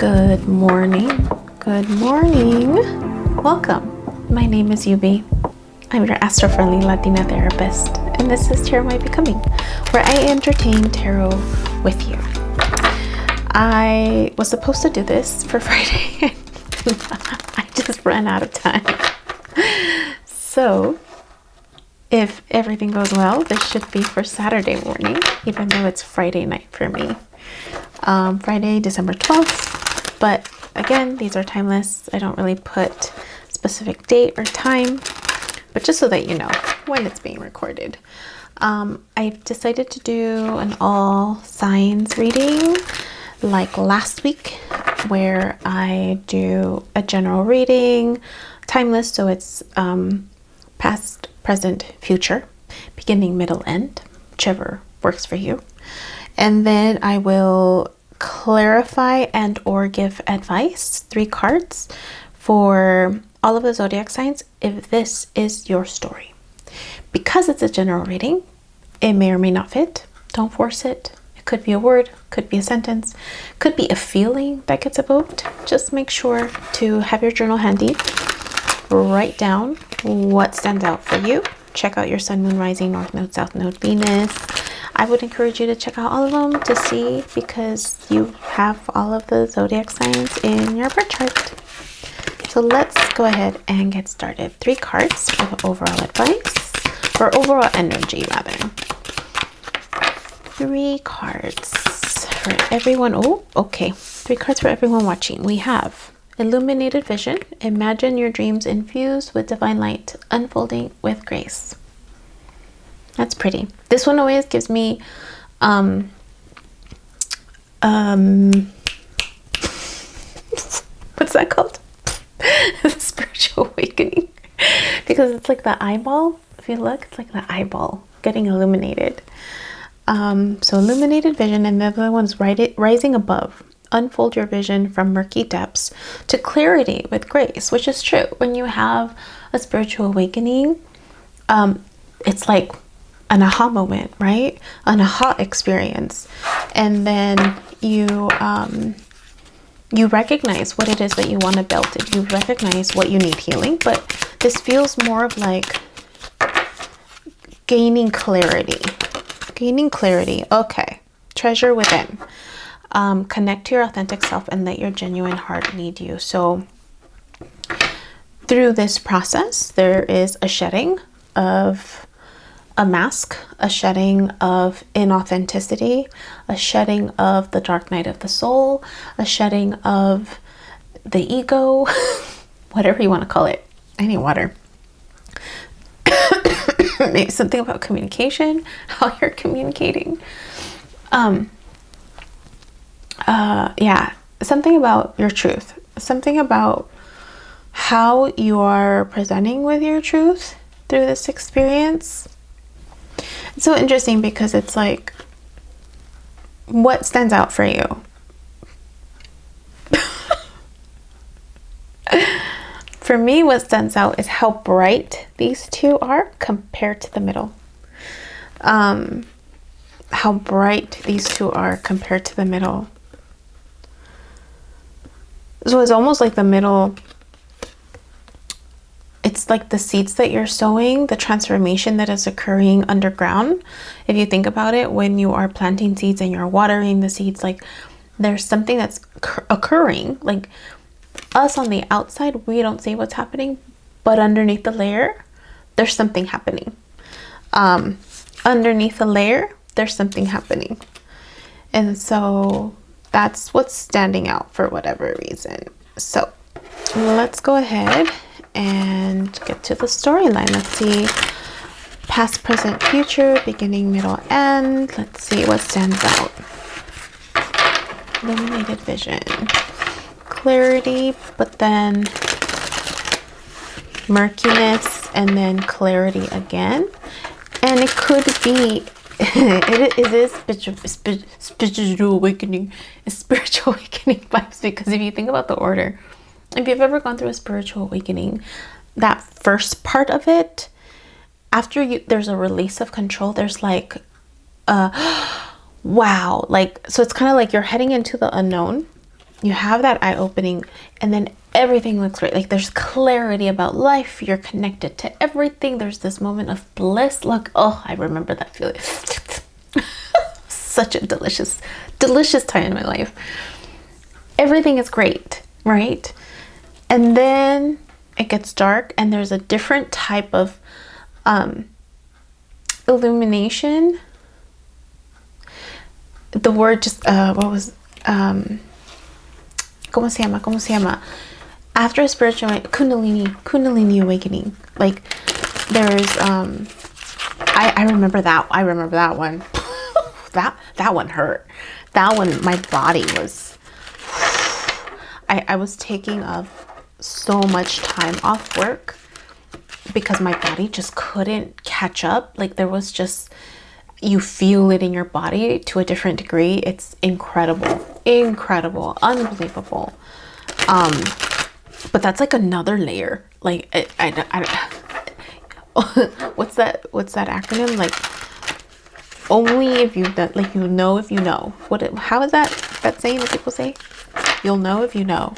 Good morning. Good morning. Welcome. My name is Yubi. I'm your astro-friendly Latina therapist, and this is Tarot You Becoming, where I entertain tarot with you. I was supposed to do this for Friday. I just ran out of time. So, if everything goes well, this should be for Saturday morning, even though it's Friday night for me. Friday, December 12th. But again, these are timeless. I don't really put specific date or time, but just so that you know when it's being recorded. I've decided to do an all signs reading like last week, where I do a general reading, timeless, so it's past, present, future, beginning, middle, end, whichever works for you. And then I will clarify and or give advice, 3 cards for all of the zodiac signs if this is your story. Because it's a general reading, it may or may not fit. Don't force it. It could be a word, could be a sentence, could be a feeling that gets evoked. Just make sure to have your journal handy. Write down what stands out for you. Check out your sun, moon, rising, north node, south node, Venus. I would encourage you to check out all of them to see, because you have all of the zodiac signs in your birth chart. So let's go ahead and get started. 3 cards for the overall advice, or overall energy rather. 3 cards for everyone. Oh, okay. 3 cards for everyone watching. We have illuminated vision. Imagine your dreams infused with divine light, unfolding with grace. That's pretty. This one always gives me what's that called? Spiritual awakening. Because it's like the eyeball. If you look, it's like the eyeball getting illuminated. So illuminated vision, and the other one's rising above. Unfold your vision from murky depths to clarity with grace, which is true. When you have a spiritual awakening, it's like an aha moment, right? An aha experience. And then you recognize what it is that you want to build. You recognize what you need healing, but this feels more of like gaining clarity. Gaining clarity. Okay. Treasure within. Connect to your authentic self and let your genuine heart lead you. So through this process, there is a shedding of a mask, a shedding of inauthenticity, a shedding of the dark night of the soul, a shedding of the ego, whatever you want to call it. I need water. Maybe something about communication, how you're communicating. Yeah, something about your truth, something about how you are presenting with your truth through this experience. It's so interesting because it's like, what stands out for you? For me, what stands out is how bright these 2 are compared to the middle. How bright these 2 are compared to the middle. So it's almost like the middle, it's like the seeds that you're sowing, the transformation that is occurring underground. If you think about it, when you are planting seeds and you're watering the seeds, like there's something that's occurring. Like us on the outside, we don't see what's happening, but underneath the layer, there's something happening. Underneath the layer, there's something happening. And so that's what's standing out for whatever reason. So let's go ahead and get to the storyline. Let's see, past, present, future, beginning, middle, end. Let's see what stands out. Illuminated vision, clarity, but then murkiness, and then clarity again. And it could be it is spiritual awakening. It's spiritual awakening vibes, because if you think about the order, if you've ever gone through a spiritual awakening, that first part of it, after there's a release of control, there's like wow, like, so it's kind of like you're heading into the unknown, you have that eye-opening, and then everything looks great. Like there's clarity about life. You're connected to everything. There's this moment of bliss. Look, oh, I remember that feeling. Such a delicious time in my life. Everything is great, right? And then it gets dark, and there's a different type of illumination. The word just what was ¿Cómo se llama? After a spiritual Kundalini awakening. Like there's I remember that. I remember that one. that one hurt. That one, my body was I was taking so much time off work because my body just couldn't catch up. Like there was just, you feel it in your body to a different degree. It's incredible, unbelievable. But that's like another layer. Like I what's that acronym? Like only if you like, you know if you know. How is that saying that people say? You'll know if you know.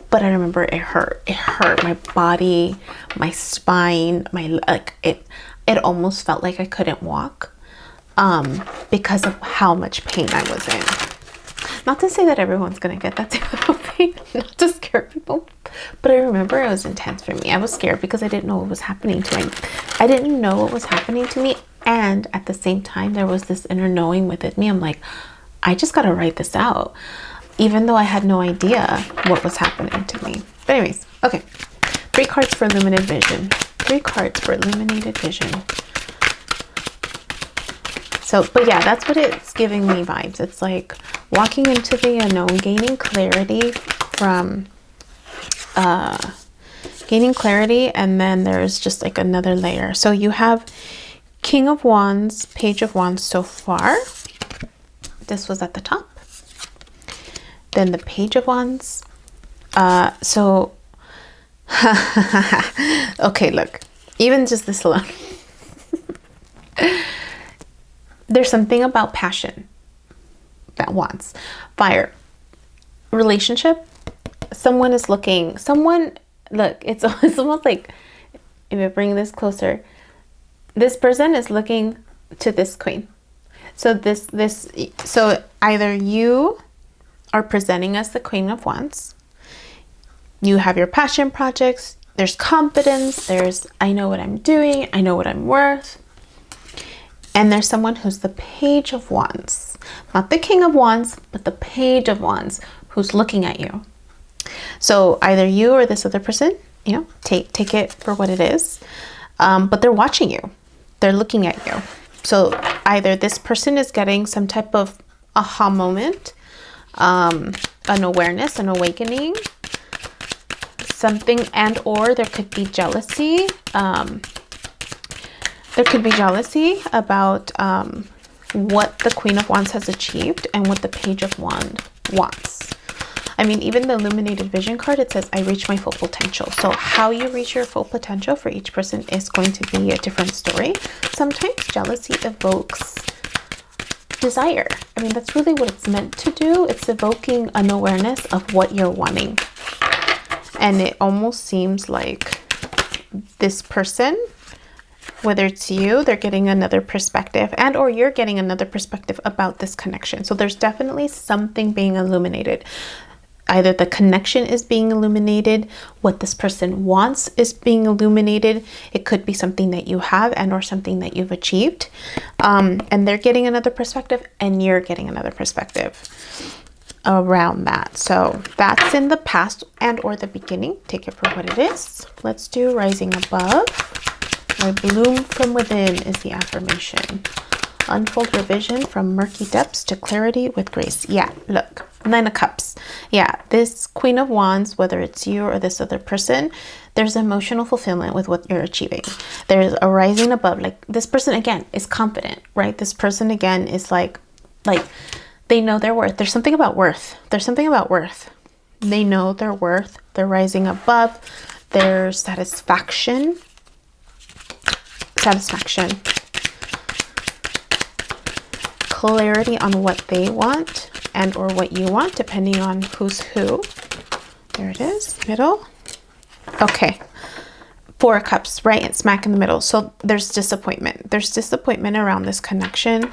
But I remember it hurt my body, my spine, it almost felt like I couldn't walk because of how much pain I was in. Not to say that everyone's gonna get that type of pain, not to scare people, but I remember it was intense for me. I was scared because I didn't know what was happening to me. I didn't know what was happening to me, and at the same time there was this inner knowing within me. I'm like, I just gotta write this out, even though I had no idea what was happening to me. But anyways, okay, 3 cards for illuminated vision. 3 cards for illuminated vision. So, but yeah, that's what it's giving me vibes. It's like walking into the unknown, gaining clarity from, and then there's just like another layer. So you have King of Wands, Page of Wands so far. This was at the top. Then the Page of Wands. So, okay, look, even just this alone. There's something about passion that wants fire. Relationship. Look, it's almost like, if I bring this closer, this person is looking to this queen. So so either you are presenting as the Queen of Wands, you have your passion projects, there's confidence, there's I know what I'm doing, I know what I'm worth. And there's someone who's the Page of Wands, not the King of Wands, but the Page of Wands, who's looking at you. So either you or this other person, you know, take it for what it is. But they're watching you, they're looking at you. So either this person is getting some type of aha moment, an awareness, an awakening, something, and or there could be jealousy. There could be jealousy about what the Queen of Wands has achieved and what the Page of Wands wants. I mean, even the illuminated vision card, it says, I reach my full potential. So how you reach your full potential for each person is going to be a different story. Sometimes jealousy evokes desire. I mean, that's really what it's meant to do. It's evoking an awareness of what you're wanting. And it almost seems like this person, whether it's you, they're getting another perspective, and or you're getting another perspective about this connection. So there's definitely something being illuminated. Either the connection is being illuminated, what this person wants is being illuminated. It could be something that you have and or something that you've achieved. And they're getting another perspective and you're getting another perspective around that. So that's in the past and or the beginning. Take it for what it is. Let's do rising above. I bloom from within is the affirmation. Unfold revision from murky depths to clarity with grace. Yeah, look, 9 of Cups. Yeah, this Queen of Wands, whether it's you or this other person, there's emotional fulfillment with what you're achieving. There's a rising above. Like this person, again, is confident, right? This person, again, is like they know their worth. There's something about worth. There's something about worth. They know their worth. They're rising above. There's satisfaction. Clarity on what they want and or what you want, depending on who's who. There it is, middle. Okay, 4 of Cups, right smack in the middle. So there's disappointment. There's disappointment around this connection.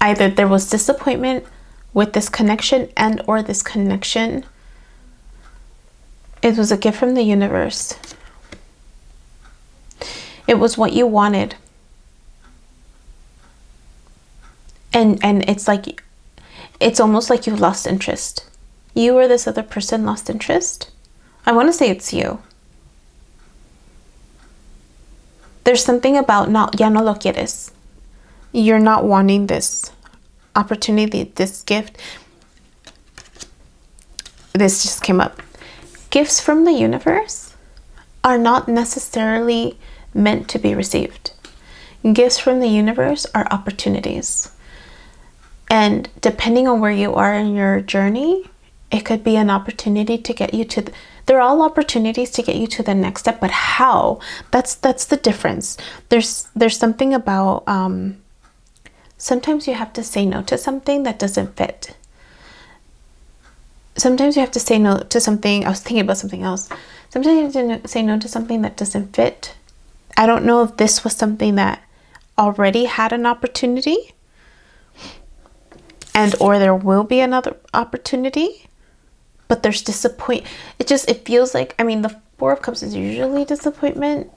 Either there was disappointment with this connection, and or this connection, it was a gift from the universe. It was what you wanted. And it's like, it's almost like you lost interest. You or this other person lost interest. I want to say it's you. There's something about ya no lo quieres. You're not wanting this opportunity, this gift. This just came up. Gifts from the universe are not necessarily meant to be received. Gifts from the universe are opportunities. And depending on where you are in your journey, it could be an opportunity to get you to they're all opportunities to get you to the next step, but how? That's the difference. There's something about sometimes you have to say no to something that doesn't fit. Sometimes you have to say no to something. I was thinking about something else. Sometimes you have to say no to something that doesn't fit. I don't know if this was something that already had an opportunity, and or there will be another opportunity, but there's it feels like, I mean, the 4 of Cups is usually disappointment.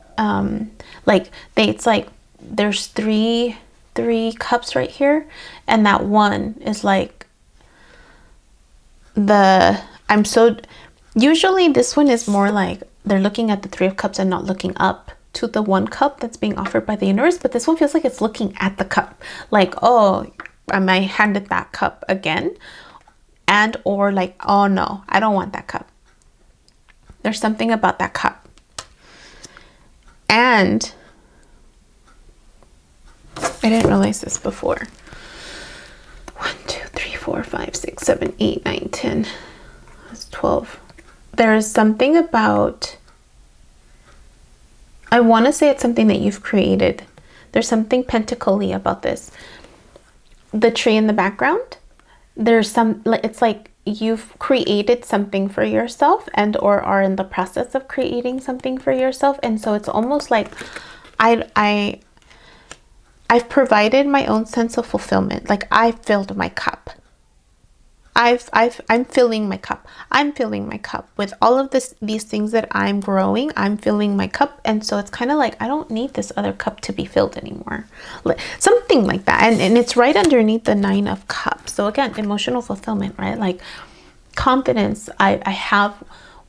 It's like there's three cups right here, and that one is like usually this one is more like they're looking at the 3 of Cups and not looking up to the 1 cup that's being offered by the universe. But this one feels like it's looking at the cup, like, oh, am I handed that cup again? And or like, oh no, I don't want that cup. There's something about that cup. And I didn't realize this before. 1, 2, 3, 4, 5, 6, 7, 8, 9, 10. That's 12. There's something about, I want to say it's something that you've created. There's something pentacly about this. The tree in the background, it's like you've created something for yourself, and or are in the process of creating something for yourself. And so it's almost like I've provided my own sense of fulfillment. Like, I've filled my cup. I'm filling my cup. I'm filling my cup with all of these things that I'm growing. I'm filling my cup. And so it's kind of like, I don't need this other cup to be filled anymore. Something like that. And it's right underneath the 9 of Cups. So again, emotional fulfillment, right? Like confidence. I have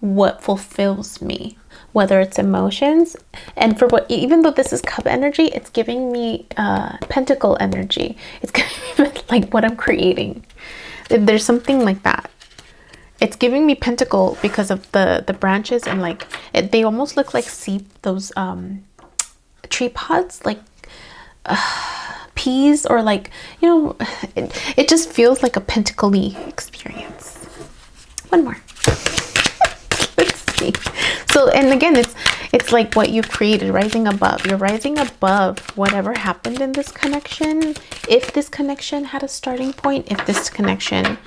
what fulfills me, whether it's emotions, and for what, even though this is cup energy, it's giving me pentacle energy. It's giving me like what I'm creating. There's something like that. It's giving me pentacle because of the branches, and like they almost look like those tree pods, like peas, or like, you know, it just feels like a pentacle-y experience. One more. Let's see. So, and again, it's like what you've created, rising above. You're rising above whatever happened in this connection. If this connection had a starting point, if this connection,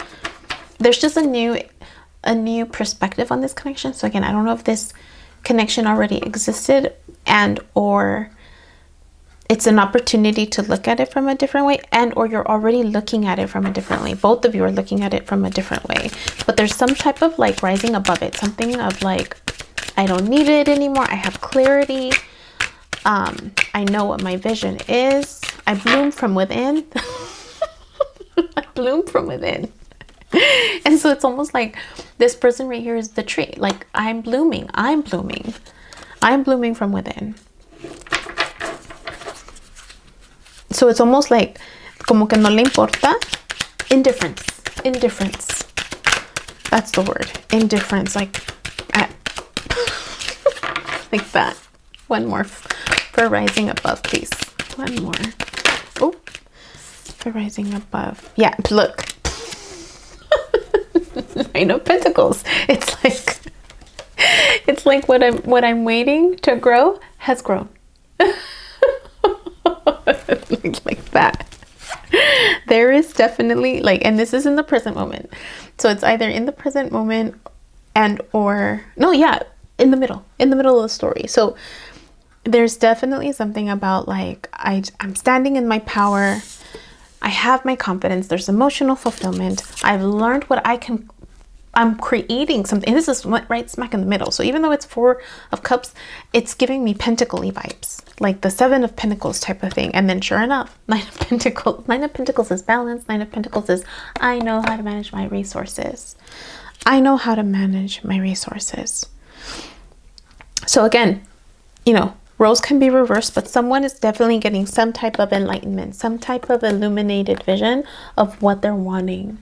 there's just a new perspective on this connection. So again, I don't know if this connection already existed, and or it's an opportunity to look at it from a different way, and or you're already looking at it from a different way. Both of you are looking at it from a different way, but there's some type of like rising above it, something of like, I don't need it anymore. I have clarity. I know what my vision is. I bloom from within. I bloom from within. And so it's almost like this person right here is the tree. Like, I'm blooming. I'm blooming. I'm blooming from within. So it's almost like, como que no le importa. Indifference. Indifference. That's the word. Indifference. Like that. One more for rising above, please. One more. Oh, for rising above. Yeah, look. I know pentacles. It's like what I'm waiting to grow has grown. like that. There is definitely like, and this is in the present moment. So it's either in the present moment and or, no, yeah, in the middle of the story. So there's definitely something about like, I'm standing in my power. I have my confidence. There's emotional fulfillment. I've learned what I'm creating something. And this is right smack in the middle. So even though it's 4 of Cups, it's giving me Pentacle-y vibes, like the 7 of Pentacles type of thing. And then sure enough, 9 of Pentacles. 9 of Pentacles is balance. 9 of Pentacles is I know how to manage my resources. I know how to manage my resources. So again, you know, roles can be reversed, but someone is definitely getting some type of enlightenment, some type of illuminated vision of what they're wanting.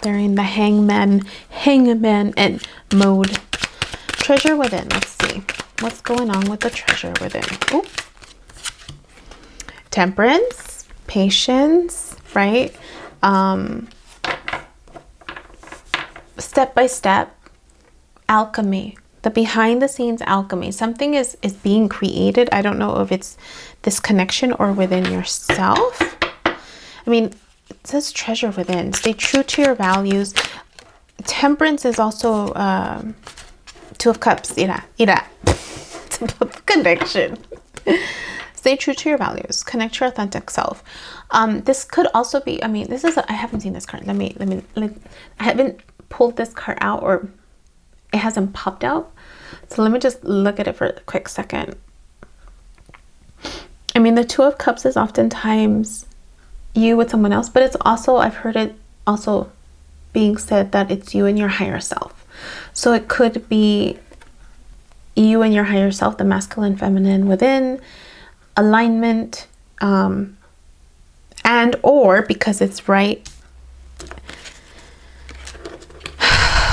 They're in the hangman and mode. Treasure within. Let's see what's going on with the treasure within. Ooh. Temperance, patience, right? Step by step, alchemy, the behind the scenes alchemy. Something is being created. I don't know if it's this connection or within yourself. I mean, it says treasure within. Stay true to your values. Temperance is also 2 of Cups. Ira. It's about the connection. Stay true to your values. Connect your authentic self. This could also be, I mean, this is, I haven't seen this card. Let me, I haven't pulled this card out, or it hasn't popped out. So let me just look at it for a quick second. I mean, the 2 of Cups is oftentimes you with someone else, but it's also, I've heard it also being said that it's you and your higher self. So it could be you and your higher self, the masculine, feminine within, alignment, and or because it's right,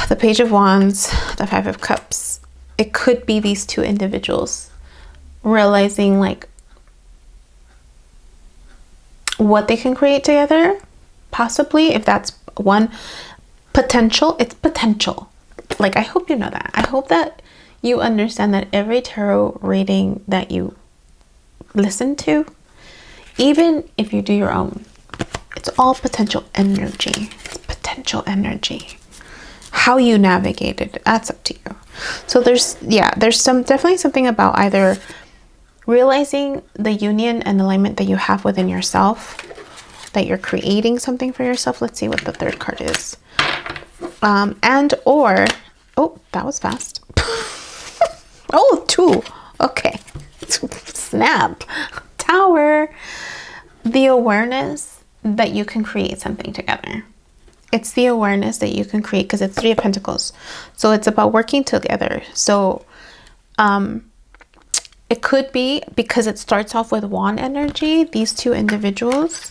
the Page of Wands, the 5 of Cups, it could be these 2 individuals realizing like what they can create together, possibly. If that's one potential, it's potential. Like, I hope you know that. I hope that you understand that every tarot reading that you listen to, even if you do your own, it's all potential energy. It's potential energy. How you navigate it, that's up to you. So there's definitely something about either realizing the union and alignment that you have within yourself, that you're creating something for yourself. Let's see what the 3rd card is. And or, oh, that was fast. Oh, 2. Okay. Snap. Tower. The awareness that you can create something together. It's the awareness that you can create, because it's 3 of Pentacles. So it's about working together. So, it could be because it starts off with wand energy. These 2 individuals,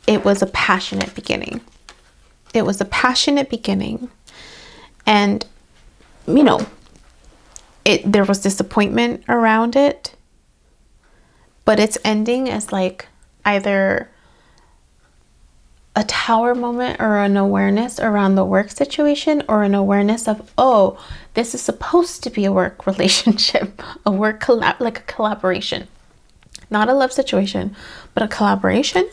it was a passionate beginning. It was a passionate beginning. And, you know, there was disappointment around it. But it's ending as like either a tower moment or an awareness around the work situation, or an awareness of, oh, this is supposed to be a work relationship, a work like a collaboration, not a love situation, but a collaboration.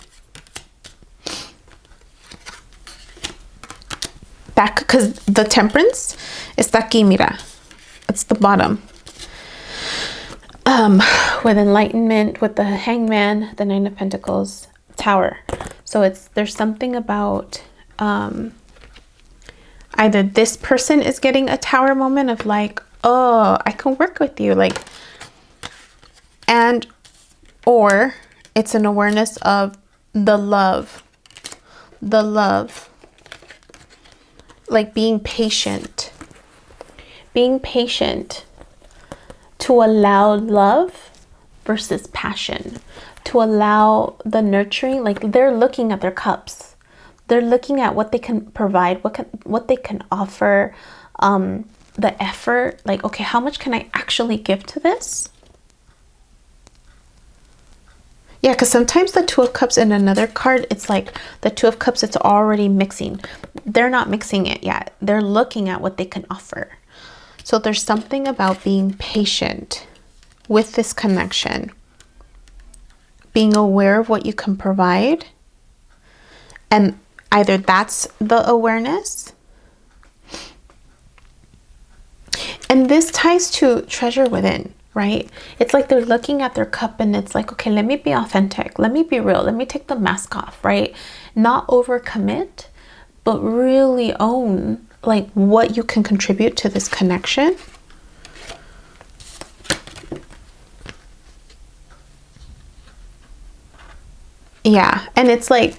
That, because the Temperance is aquí, mira, it's the bottom. With enlightenment, with the Hangman, the 9 of Pentacles, Tower. So there's something about either this person is getting a tower moment of like, oh, I can work with you, like, and or it's an awareness of the love, like being patient to allow love versus passion, to allow the nurturing. Like, they're looking at their cups, they're looking at what they can provide, what they can offer, the effort, like, okay, how much can I actually give to this? Yeah, because sometimes the 2 of Cups in another card, it's like the 2 of Cups, it's already mixing. They're not mixing it yet. They're looking at what they can offer. So there's something about being patient with this connection, being aware of what you can provide, and either that's the awareness. And this ties to treasure within, right? It's like they're looking at their cup and it's like, okay, let me be authentic. Let me be real. Let me take the mask off, right? Not overcommit, but really own like what you can contribute to this connection. Yeah, and it's like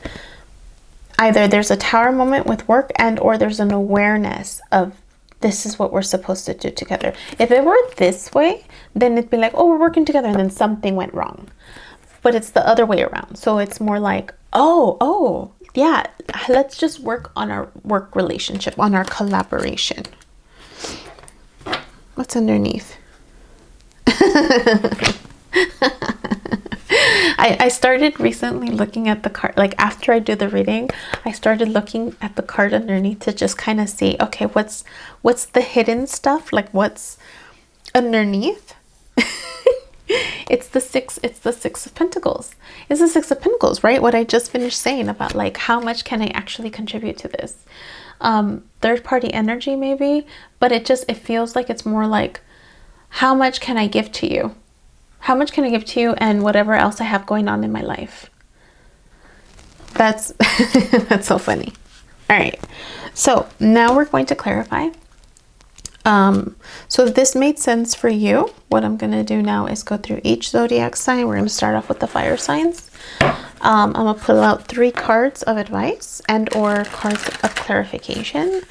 either there's a tower moment with work and or there's an awareness of this is what we're supposed to do together. If it were this way, then it'd be like, oh, we're working together and then something went wrong. But it's the other way around. So it's more like, oh, yeah, let's just work on our work relationship, on our collaboration. What's underneath? I started recently looking at the card, like after I do the reading, I started looking at the card underneath to just kind of see, okay, what's the hidden stuff? Like what's underneath? It's the Six of Pentacles. It's the Six of Pentacles, right? What I just finished saying about like, how much can I actually contribute to this? Third party energy maybe, but it feels like it's more like, how much can I give to you? How much can I give to you and whatever else I have going on in my life? That's that's so funny. All right. So now we're going to clarify. So if this made sense for you, what I'm going to do now is go through each zodiac sign. We're going to start off with the fire signs. I'm going to pull out 3 cards of advice and or cards of clarification.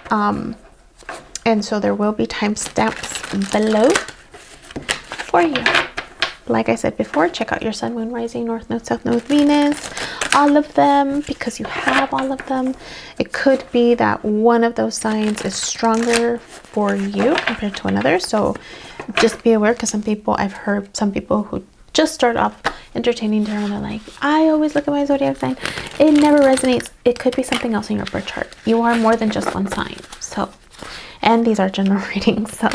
And so there will be timestamps below for you. Like I said before, check out your sun, moon, rising, north node, south node, Venus, all of them, because you have all of them. It could be that one of those signs is stronger for you compared to another. So just be aware, because I've heard some people who just start off entertaining tarot and they're like, I always look at my zodiac sign. It never resonates. It could be something else in your birth chart. You are more than just one sign. So, and these are general readings, so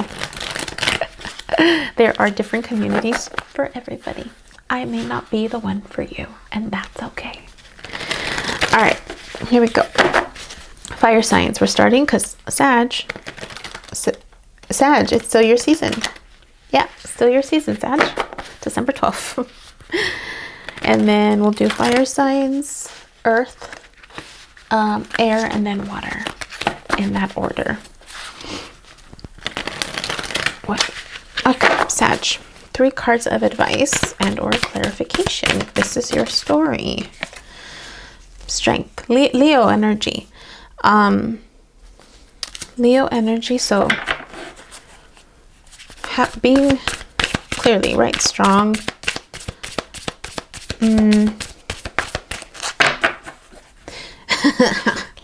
there are different communities for everybody. I may not be the one for you, and that's okay. All right, here we go. Fire signs. We're starting because Sag, it's still your season. Yeah, still your season, Sag. December 12th. And then we'll do fire signs, earth, air, and then water in that order. What? Okay, Sag. 3 cards of advice and or clarification. This is your story. Strength. Leo energy. Leo energy. So being clearly, right? Strong. Look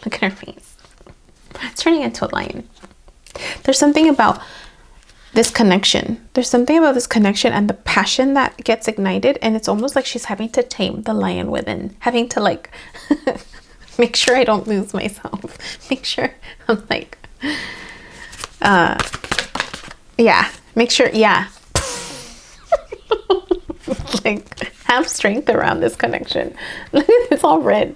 at her face. It's turning into a lion. There's something about this connection. There's something about this connection and the passion that gets ignited, and it's almost like she's having to tame the lion within, having to like make sure I don't lose myself, make sure I'm like make sure like have strength around this connection. Look at it's all red.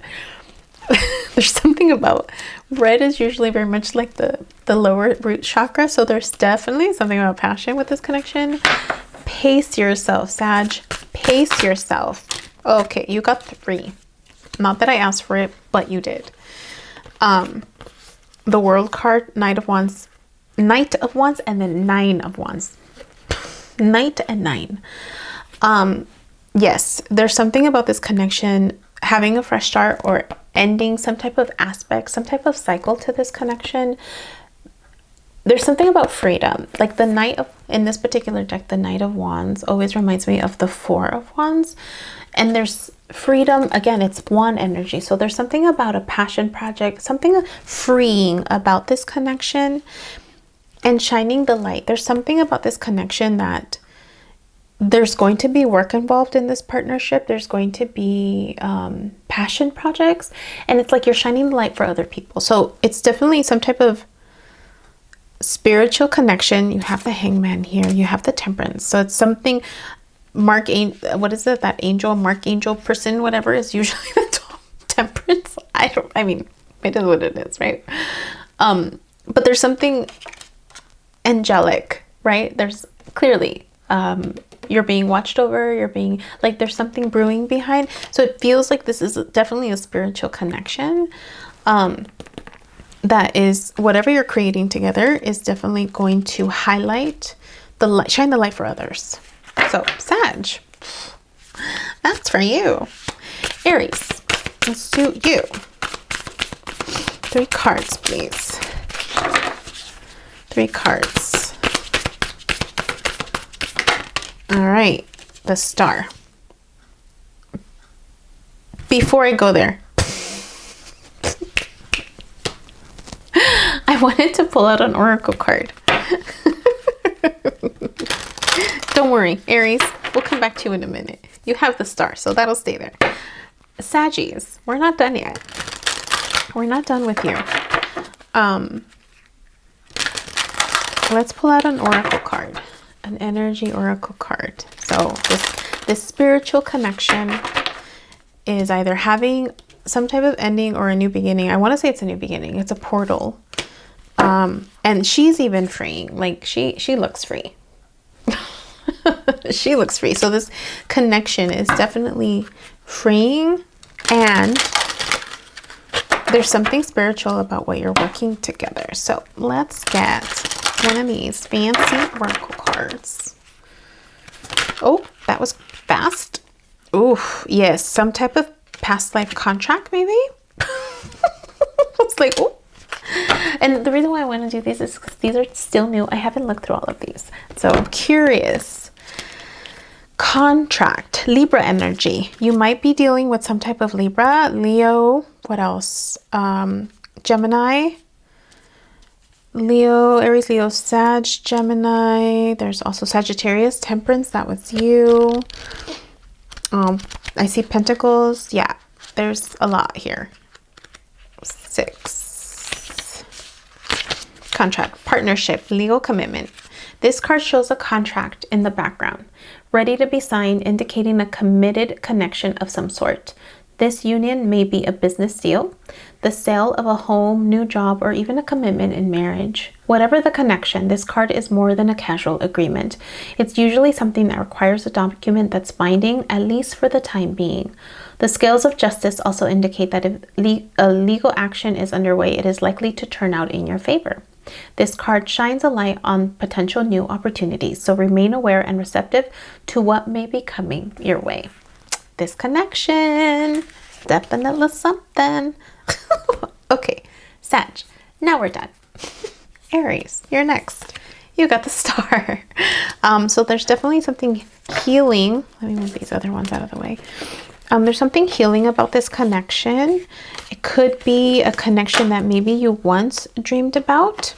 There's something about red is usually very much like the lower root chakra. So there's definitely something about passion with this connection. Pace yourself, Sag. Pace yourself. Okay, you got 3. Not that I asked for it, but you did. The World card, Knight of Wands, and then 9 of Wands. Knight and 9. Yes, there's something about this connection, having a fresh start or ending some type of aspect, some type of cycle to this connection. There's something about freedom. Like the Knight of, in this particular deck, the Knight of Wands always reminds me of the 4 of Wands. And there's freedom, again, it's one energy. So there's something about a passion project, something freeing about this connection and shining the light. There's something about this connection that there's going to be work involved in this partnership. There's going to be passion projects, and it's like you're shining the light for other people. So it's definitely some type of spiritual connection. You have the Hangman here. You have the Temperance. So it's something what is it? That angel, Archangel person, whatever, is usually the Temperance. I mean, it is what it is, right? But there's something angelic, right? There's clearly, you're being watched over, you're being, like, there's something brewing behind. So it feels like this is definitely a spiritual connection. That is, whatever you're creating together is definitely going to highlight the light, shine the light for others. So Sag, that's for you. Aries, let's do you. 3 cards, please. 3 cards. All right, the Star. Before I go there, I wanted to pull out an oracle card. Don't worry, Aries, we'll come back to you in a minute. You have the Star, so that'll stay there. Saggies, we're not done yet. We're not done with you. Let's pull out an oracle card, an energy oracle card. So this spiritual connection is either having some type of ending or a new beginning. I want to say it's a new beginning. It's a portal. And she's even freeing. Like, she looks free. She looks free. So this connection is definitely freeing, and there's something spiritual about what you're working together. So let's get one of these fancy oracle cards. Oh, that was fast. Ooh, yes, some type of past life contract, maybe. It's like, oh. And the reason why I want to do these is because these are still new. I haven't looked through all of these, so I'm curious. Contract, Libra energy. You might be dealing with some type of Libra, Leo. What else? Gemini, Leo, Aries, Leo, Sag, Gemini. There's also Sagittarius, Temperance. That was you. I see Pentacles. Yeah, there's a lot here. 6. Contract, partnership, legal commitment. This card shows a contract in the background, ready to be signed, indicating a committed connection of some sort. This union may be a business deal, the sale of a home, new job, or even a commitment in marriage. Whatever the connection, this card is more than a casual agreement. It's usually something that requires a document that's binding, at least for the time being. The scales of justice also indicate that if a legal action is underway, it is likely to turn out in your favor. This card shines a light on potential new opportunities, so remain aware and receptive to what may be coming your way. This connection, definitely something. Okay, Sag, now we're done. Aries, you're next. You got the Star. So there's definitely something healing. Let me move these other ones out of the way. There's something healing about this connection. It could be a connection that maybe you once dreamed about,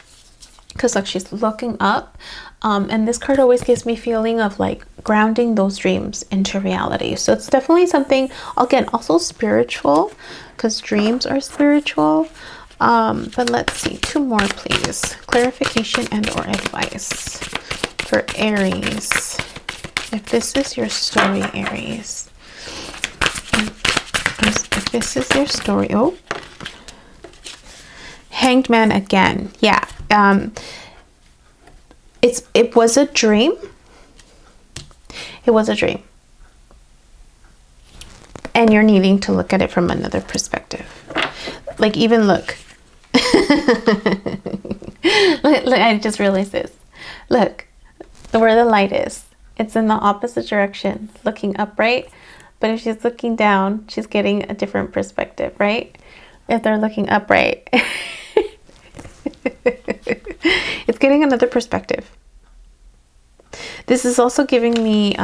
because look, she's looking up. And this card always gives me feeling of like grounding those dreams into reality. So it's definitely something, again, also spiritual, because dreams are spiritual. But let's see, 2 more, please. Clarification and or advice for Aries. If this is your story, Aries. If this is your story, oh, Hanged Man again. Yeah, it was a dream. It was a dream, and you're needing to look at it from another perspective. Like, even look. Look, I just realized this. Look, where the light is, it's in the opposite direction, looking upright. But if she's looking down, she's getting a different perspective, right? If they're looking upright, it's getting another perspective. This is also giving me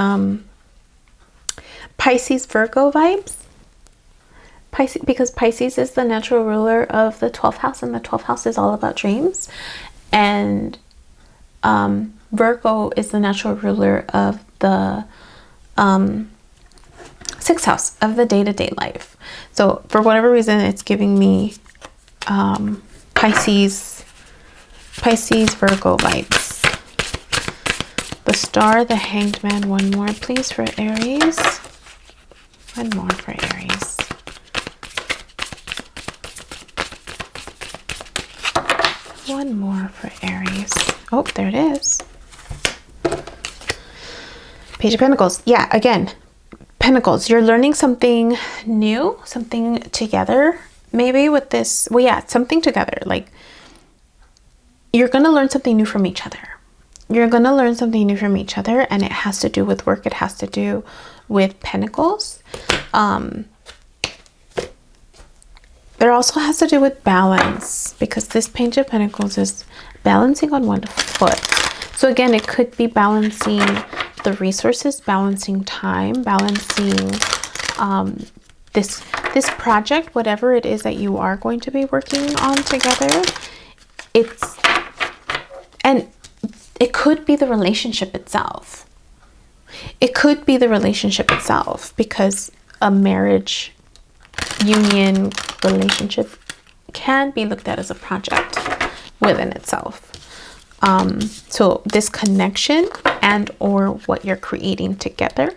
Pisces, Virgo vibes. Pisces, because Pisces is the natural ruler of the 12th house, and the 12th house is all about dreams. And Virgo is the natural ruler of the 6th house of the day-to-day life. So for whatever reason, it's giving me Pisces Pisces, Virgo vibes. The Star, the Hanged Man. One more, please, for Aries. One more for Aries. One more for Aries. Oh, there it is. Page of Pentacles. Yeah, again, Pentacles. You're learning something new, something together. Maybe with this, well, yeah, something together. Like, you're going to learn something new from each other. You're going to learn something new from each other, and it has to do with work. It has to do with Pentacles. There also has to do with balance, because this Page of Pentacles is balancing on one foot. So again, it could be balancing the resources, balancing time, balancing this project, whatever it is that you are going to be working on together. And it could be the relationship itself. It could be the relationship itself, because a marriage, union, relationship can be looked at as a project within itself. So this connection and or what you're creating together,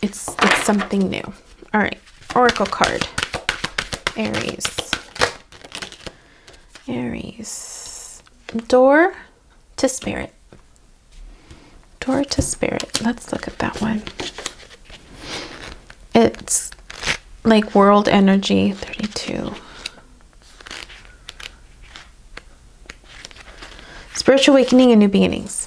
it's something new. All right, Oracle card. Aries. Door to Spirit. Door to Spirit. Let's look at that one. It's like world energy, 32. Spiritual awakening and new beginnings.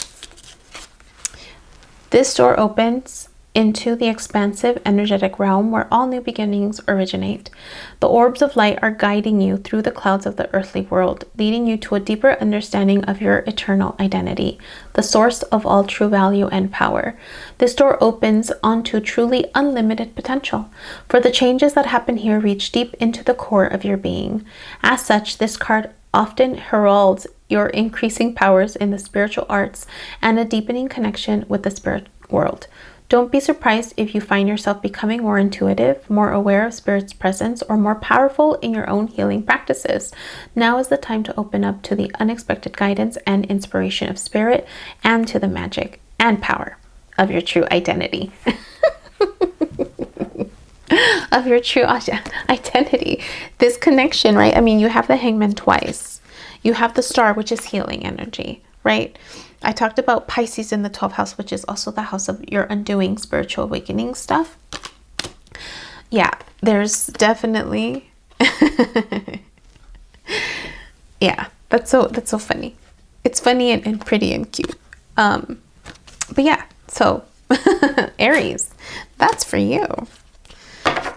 This door opens into the expansive energetic realm where all new beginnings originate. The orbs of light are guiding you through the clouds of the earthly world, leading you to a deeper understanding of your eternal identity, the source of all true value and power. This door opens onto truly unlimited potential, for the changes that happen here reach deep into the core of your being. As such, this card often heralds your increasing powers in the spiritual arts and a deepening connection with the spirit world. Don't be surprised if you find yourself becoming more intuitive, more aware of Spirit's presence, or more powerful in your own healing practices. Now is the time to open up to the unexpected guidance and inspiration of Spirit, and to the magic and power of your true identity. Of your true identity. This connection, right? I mean, you have the Hangman twice. You have the Star, which is healing energy, right? I talked about Pisces in the 12th house, which is also the house of your undoing, spiritual awakening stuff. Yeah, there's definitely yeah, that's so funny. It's funny and pretty and cute. But yeah, so Aries, that's for you.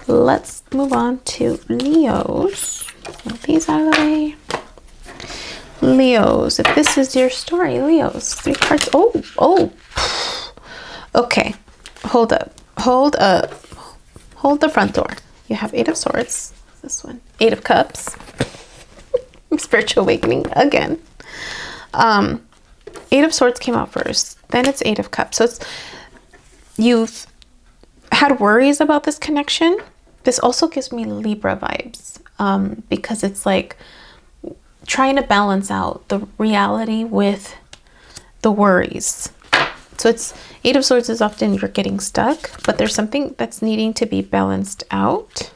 Let's move on to Leos. Move these out of the way. Leos, if this is your story, Leos, 3 cards. Oh, okay, hold up, hold the front door. You have 8 of Swords, this one, 8 of Cups, spiritual awakening again. 8 of Swords came out first, then it's 8 of Cups. So you've had worries about this connection. This also gives me Libra vibes, because it's like trying to balance out the reality with the worries. So it's 8 of Swords is often you're getting stuck, but there's something that's needing to be balanced out.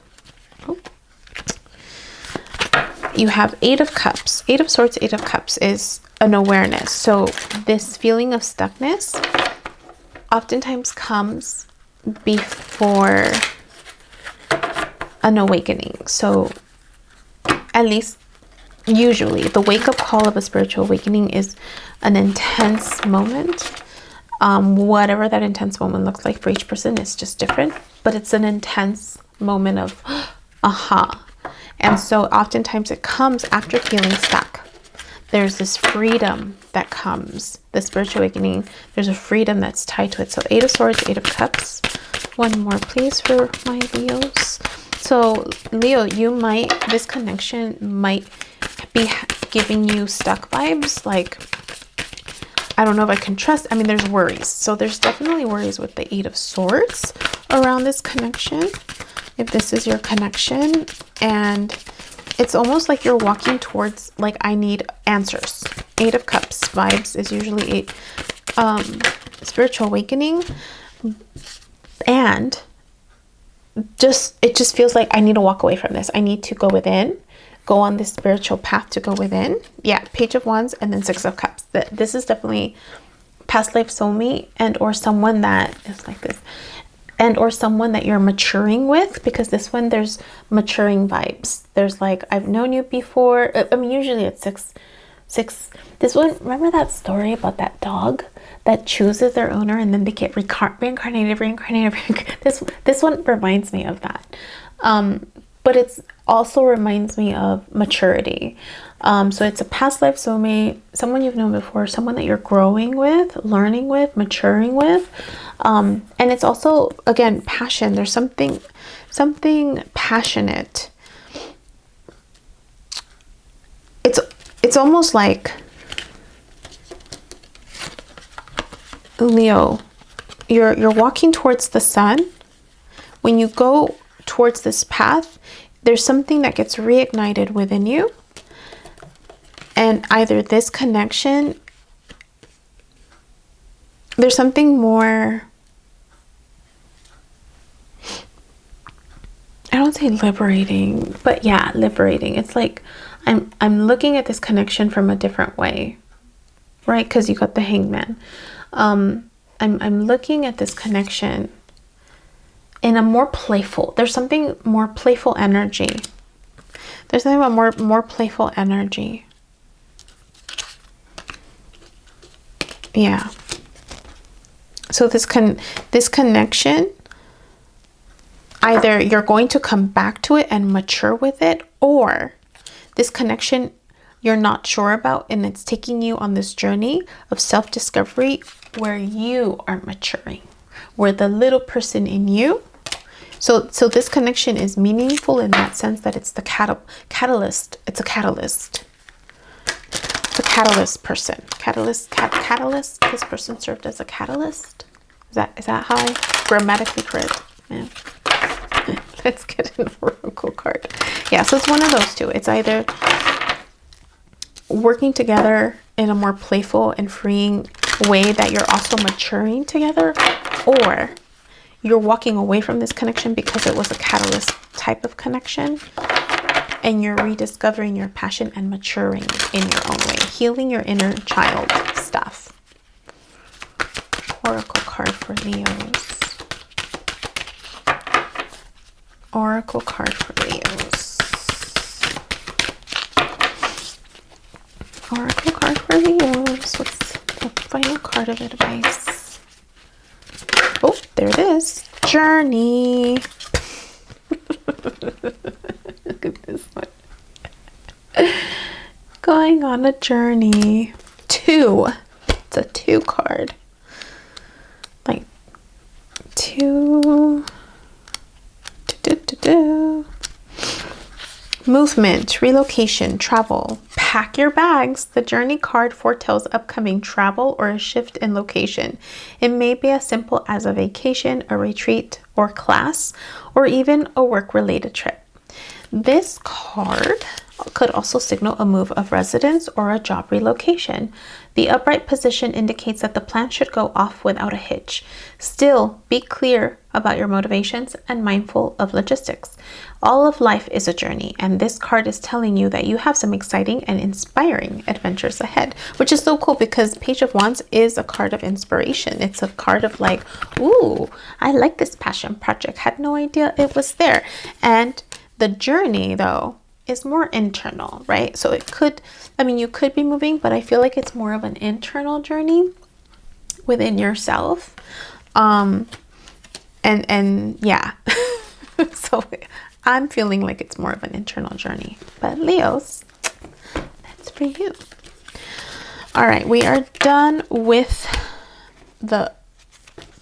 Oh. You have 8 of Cups. 8 of Swords, 8 of Cups is an awareness. So this feeling of stuckness oftentimes comes before an awakening. So at least usually the wake-up call of a spiritual awakening is an intense moment. Whatever that intense moment looks like for each person is just different, but it's an intense moment of aha. And so oftentimes it comes after feeling stuck. There's this freedom that comes, the spiritual awakening. There's a freedom that's tied to it. So 8 of Swords, 8 of Cups. One more, please, for my Leos. So Leo, this connection might be giving you stuck vibes. Like, I don't know if I can trust. I mean, there's worries. So there's definitely worries with the 8 of Swords around this connection. If this is your connection, and it's almost like you're walking towards, like, I need answers. 8 of Cups vibes is usually 8. Spiritual awakening. And it just feels like I need to walk away from this. I need to go within, go on this spiritual path to go within. Yeah, Page of Wands and then 6 of Cups. This is definitely past life soulmate, and or someone that is like this, and or someone that you're maturing with, because this one, there's maturing vibes. There's like, I've known you before. I mean, usually it's six. This one, remember that story about that dog that chooses their owner and then they get reincarnated. This one reminds me of that. But it's also reminds me of maturity. So it's a past life soulmate, someone you've known before, someone that you're growing with, learning with, maturing with. And it's also, again, passion. There's something passionate. It's almost like, Leo, you're walking towards the sun. When you go towards this path, there's something that gets reignited within you. And either this connection, there's something more, I don't say liberating, but yeah, liberating. It's like I'm looking at this connection from a different way, right? Because you got the Hangman. I'm looking at this connection in a more playful, there's something more playful energy. There's something about more playful energy. Yeah. So this connection, either you're going to come back to it and mature with it, or this connection you're not sure about, and it's taking you on this journey of self-discovery where you are maturing, where the little person in you. So this connection is meaningful in that sense that it's the catalyst. It's a catalyst. It's a catalyst person. Catalyst. This person served as a catalyst. Is that how I grammatically correct? Yeah. Let's get an oracle card. Yeah, so it's one of those two. It's either working together in a more playful and freeing way that you're also maturing together, or you're walking away from this connection because it was a catalyst type of connection, and you're rediscovering your passion and maturing in your own way, healing your inner child stuff. Oracle card for Leos. Oracle card for Leos. Oracle card for Leos. What's the final card of advice? Oh, there it is. Journey. Look at this one. Going on a journey. 2. It's a 2 card. Like 2. Movement, relocation, travel. Pack your bags. The journey card foretells upcoming travel or a shift in location. It may be as simple as a vacation, a retreat, or class, or even a work-related trip. This card could also signal a move of residence or a job relocation. The upright position indicates that the plan should go off without a hitch. Still, be clear about your motivations and mindful of logistics. All of life is a journey, and this card is telling you that you have some exciting and inspiring adventures ahead, which is so cool because Page of Wands is a card of inspiration. It's a card of like, ooh, I like this passion project. Had no idea it was there. And the journey, though, is more internal, right? So it could, I mean, you could be moving, but I feel like it's more of an internal journey within yourself. And yeah, so I'm feeling like it's more of an internal journey. But Leos, that's for you. All right, we are done with the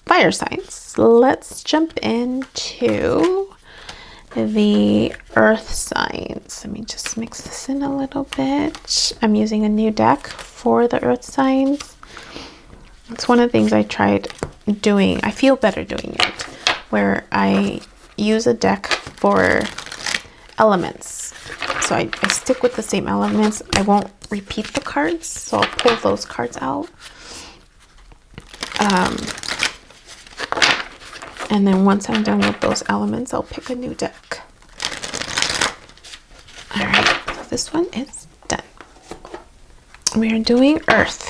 fire signs. Let's jump into the earth signs. Let me just mix this in a little bit. I'm using a new deck for the earth signs. It's one of the things I tried doing. I feel better doing it, where I use a deck for elements. So I stick with the same elements. I won't repeat the cards, so I'll pull those cards out. And then once I'm done with those elements, I'll pick a new deck. All right, so this one is done. We are doing Earth.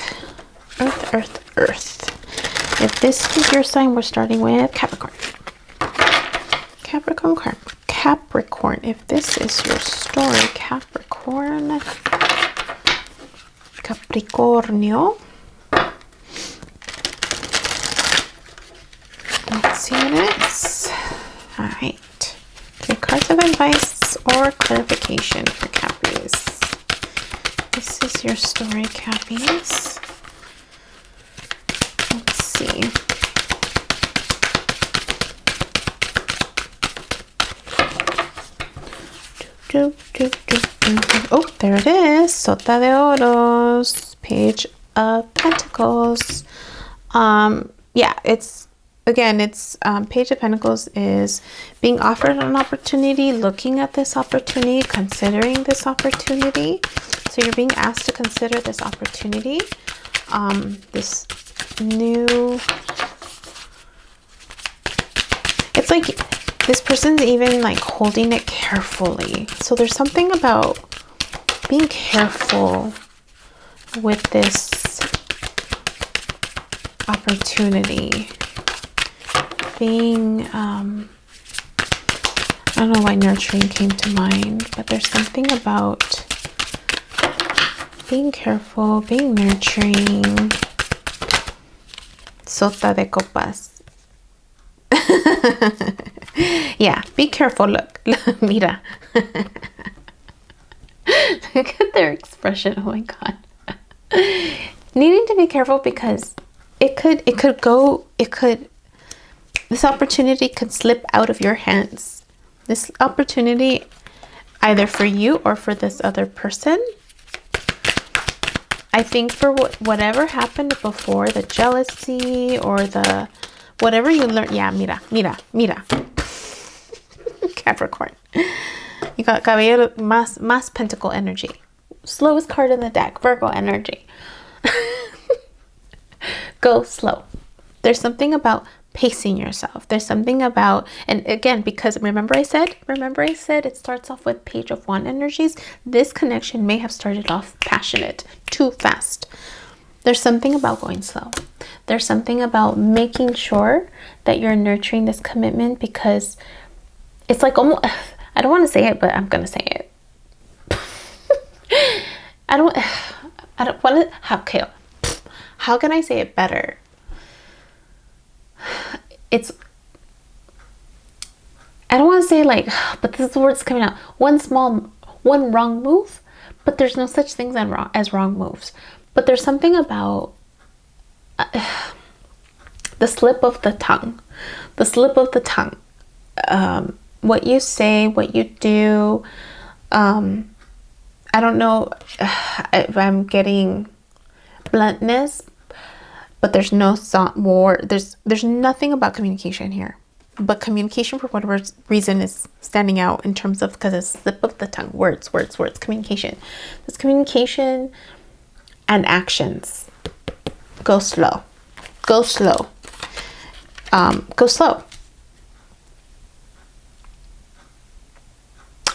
Earth, Earth, Earth. If this is your sign, we're starting with Capricorn. Capricorn. If this is your story, Capricorn. Capricornio. Let's see what it is. All right. 3 cards of advice or clarification for Cappies. This is your story, Cappies. Let's see. Oh, there it is. Sota de Oros, Page of Pentacles. Yeah, it's Page of Pentacles is being offered an opportunity, looking at this opportunity, considering this opportunity. So you're being asked to consider this opportunity. This new, it's like this person's even like holding it carefully. So there's something about being careful with this opportunity. Being, I don't know why nurturing came to mind, but there's something about being careful, being nurturing. Sota de copas. Yeah, be careful. Look, mira. Look at their expression. Oh my god. Needing to be careful because this opportunity could slip out of your hands. This opportunity, either for you or for this other person. I think for whatever happened before, the jealousy or the whatever you learned. Yeah, mira. Capricorn. You got Caballero, más Pentacle energy. Slowest card in the deck, Virgo energy. Go slow. There's something about pacing yourself. There's something about, and again, because remember I said it starts off with Page of Wand energies. This connection may have started off passionate, too fast. There's something about going slow. There's something about making sure that you're nurturing this commitment, because it's like almost, I don't want to say it, but I'm going to say it. I don't want to, okay, how can I say it better? I don't want to say like, but this is the words coming out. One wrong move, but there's no such things as wrong moves. But there's something about the slip of the tongue. The slip of the tongue. What you say, what you do. I don't know if I'm getting bluntness, but there's no more. There's nothing about communication here. But communication, for whatever reason, is standing out in terms of, because it's slip of the tongue. Words, communication. There's communication and actions. Go slow. Go slow. Go slow.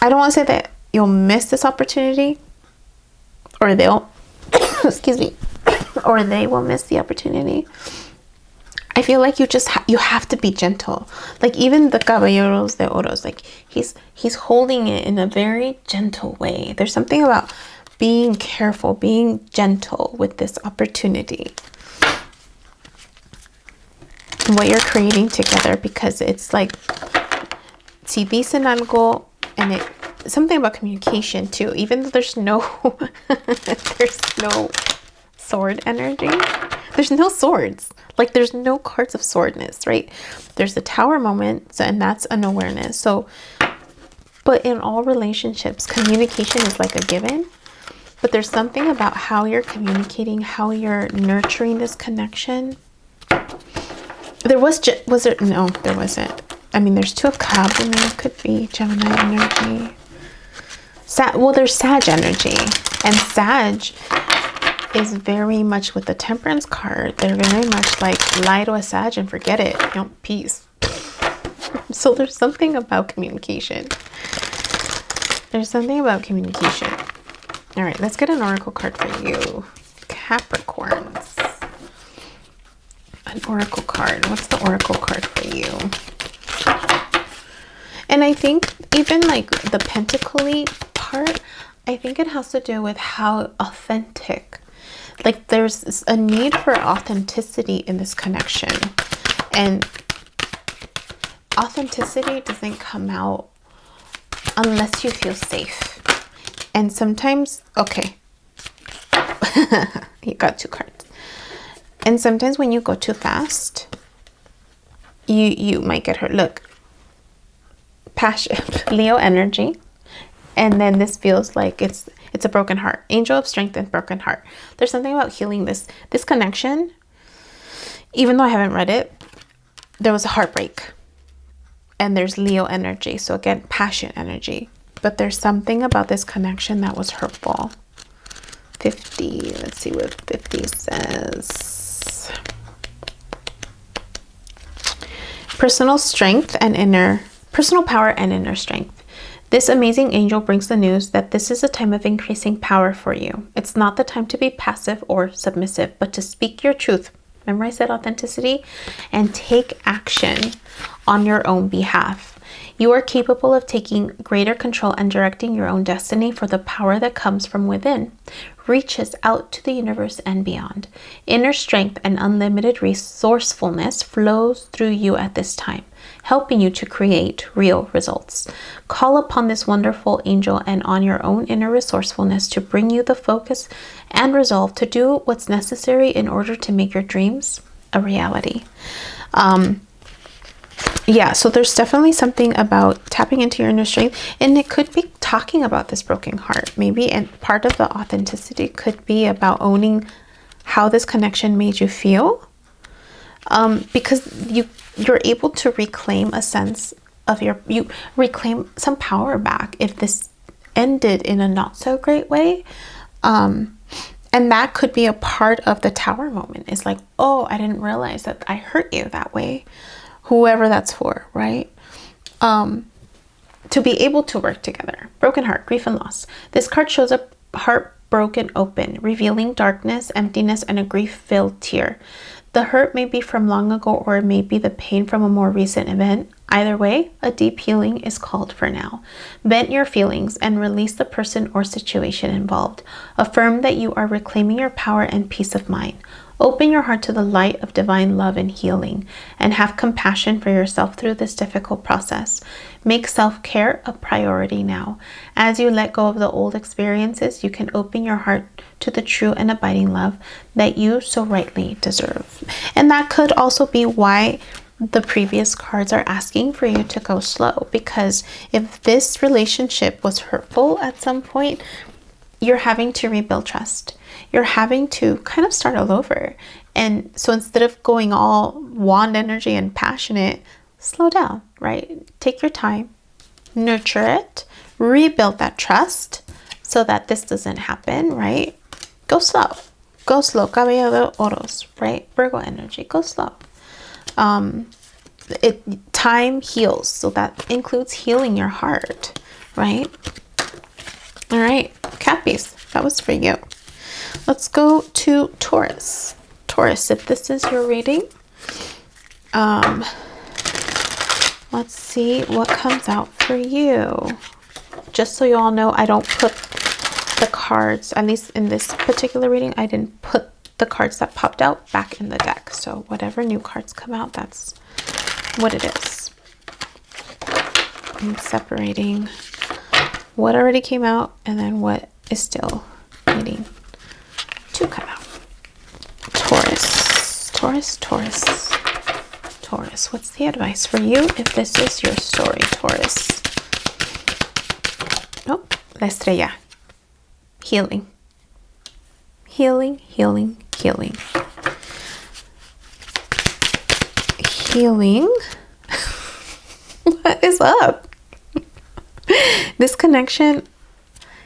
I don't want to say that you'll miss this opportunity, or they'll, excuse me, or they will miss the opportunity. I feel like you have to be gentle. Like even the Caballeros de Oros, like he's holding it in a very gentle way. There's something about being careful, being gentle with this opportunity. What you're creating together, because it's like, si dicen algo, and something about communication too, even though there's no sword energy. There's no swords. Like there's no cards of swordness, right? There's the Tower moment, and that's an awareness. So, but in all relationships, communication is like a given. But there's something about how you're communicating, how you're nurturing this connection. There was there? No, there wasn't. I mean, there's 2 of Cups. I mean, it could be Gemini energy. Well, there's Sag energy, and Sag is very much with the Temperance card. They're very much like, lie to a Sag and forget it. You know, peace. So there's something about communication. There's something about communication. All right, let's get an oracle card for you, Capricorns. An oracle card. What's the oracle card for you? And I think even like the Pentacle part, I think it has to do with how authentic. Like there's a need for authenticity in this connection. And authenticity doesn't come out unless you feel safe. And sometimes, okay, you got 2 cards. And sometimes when you go too fast, you might get hurt. Look, passion, Leo energy. And then this feels like it's a broken heart. Angel of strength and broken heart. There's something about healing this connection. Even though I haven't read it, there was a heartbreak. And there's Leo energy. So again, passion energy. But there's something about this connection that was hurtful. 50. Let's see what 50 says. Personal strength and personal power and inner strength. This amazing angel brings the news that this is a time of increasing power for you. It's not the time to be passive or submissive, but to speak your truth. Remember I said authenticity? And take action on your own behalf. You are capable of taking greater control and directing your own destiny, for the power that comes from within reaches out to the universe and beyond. Inner strength and unlimited resourcefulness flows through you at this time, helping you to create real results. Call upon this wonderful angel and on your own inner resourcefulness to bring you the focus and resolve to do what's necessary in order to make your dreams a reality. Yeah, so there's definitely something about tapping into your inner strength, and it could be talking about this broken heart maybe, and part of the authenticity could be about owning how this connection made you feel, because you're able to reclaim a sense of you reclaim some power back if this ended in a not so great way. And that could be a part of the Tower moment. It's like, oh, I didn't realize that I hurt you that way. Whoever that's for, right? To be able to work together. Broken heart, grief and loss. This card shows a heart broken open, revealing darkness, emptiness, and a grief-filled tear. The hurt may be from long ago, or it may be the pain from a more recent event. Either way, a deep healing is called for now. Vent your feelings and release the person or situation involved. Affirm that you are reclaiming your power and peace of mind. Open your heart to the light of divine love and healing, and have compassion for yourself through this difficult process. Make self-care a priority now. As you let go of the old experiences, you can open your heart to the true and abiding love that you so rightly deserve. And that could also be why the previous cards are asking for you to go slow, because if this relationship was hurtful at some point, you're having to rebuild trust. You're having to kind of start all over. And so instead of going all wand energy and passionate, slow down, right? Take your time, nurture it, rebuild that trust so that this doesn't happen, right? Go slow. Go slow. Caballero de Oros, right? Virgo energy. Go slow. Time heals. So that includes healing your heart, right? All right, Cappies, that was for you. Let's go to Taurus. Taurus, if this is your reading, let's see what comes out for you. Just so you all know, I don't put the cards, at least in this particular reading, I didn't put the cards that popped out back in the deck. So whatever new cards come out, that's what it is. I'm separating what already came out and then what is still needing to come out. Taurus, Taurus, Taurus, Taurus. What's the advice for you if this is your story, Taurus? Oh, La Estrella. Healing. Healing, healing, healing. Healing. What is up? This connection,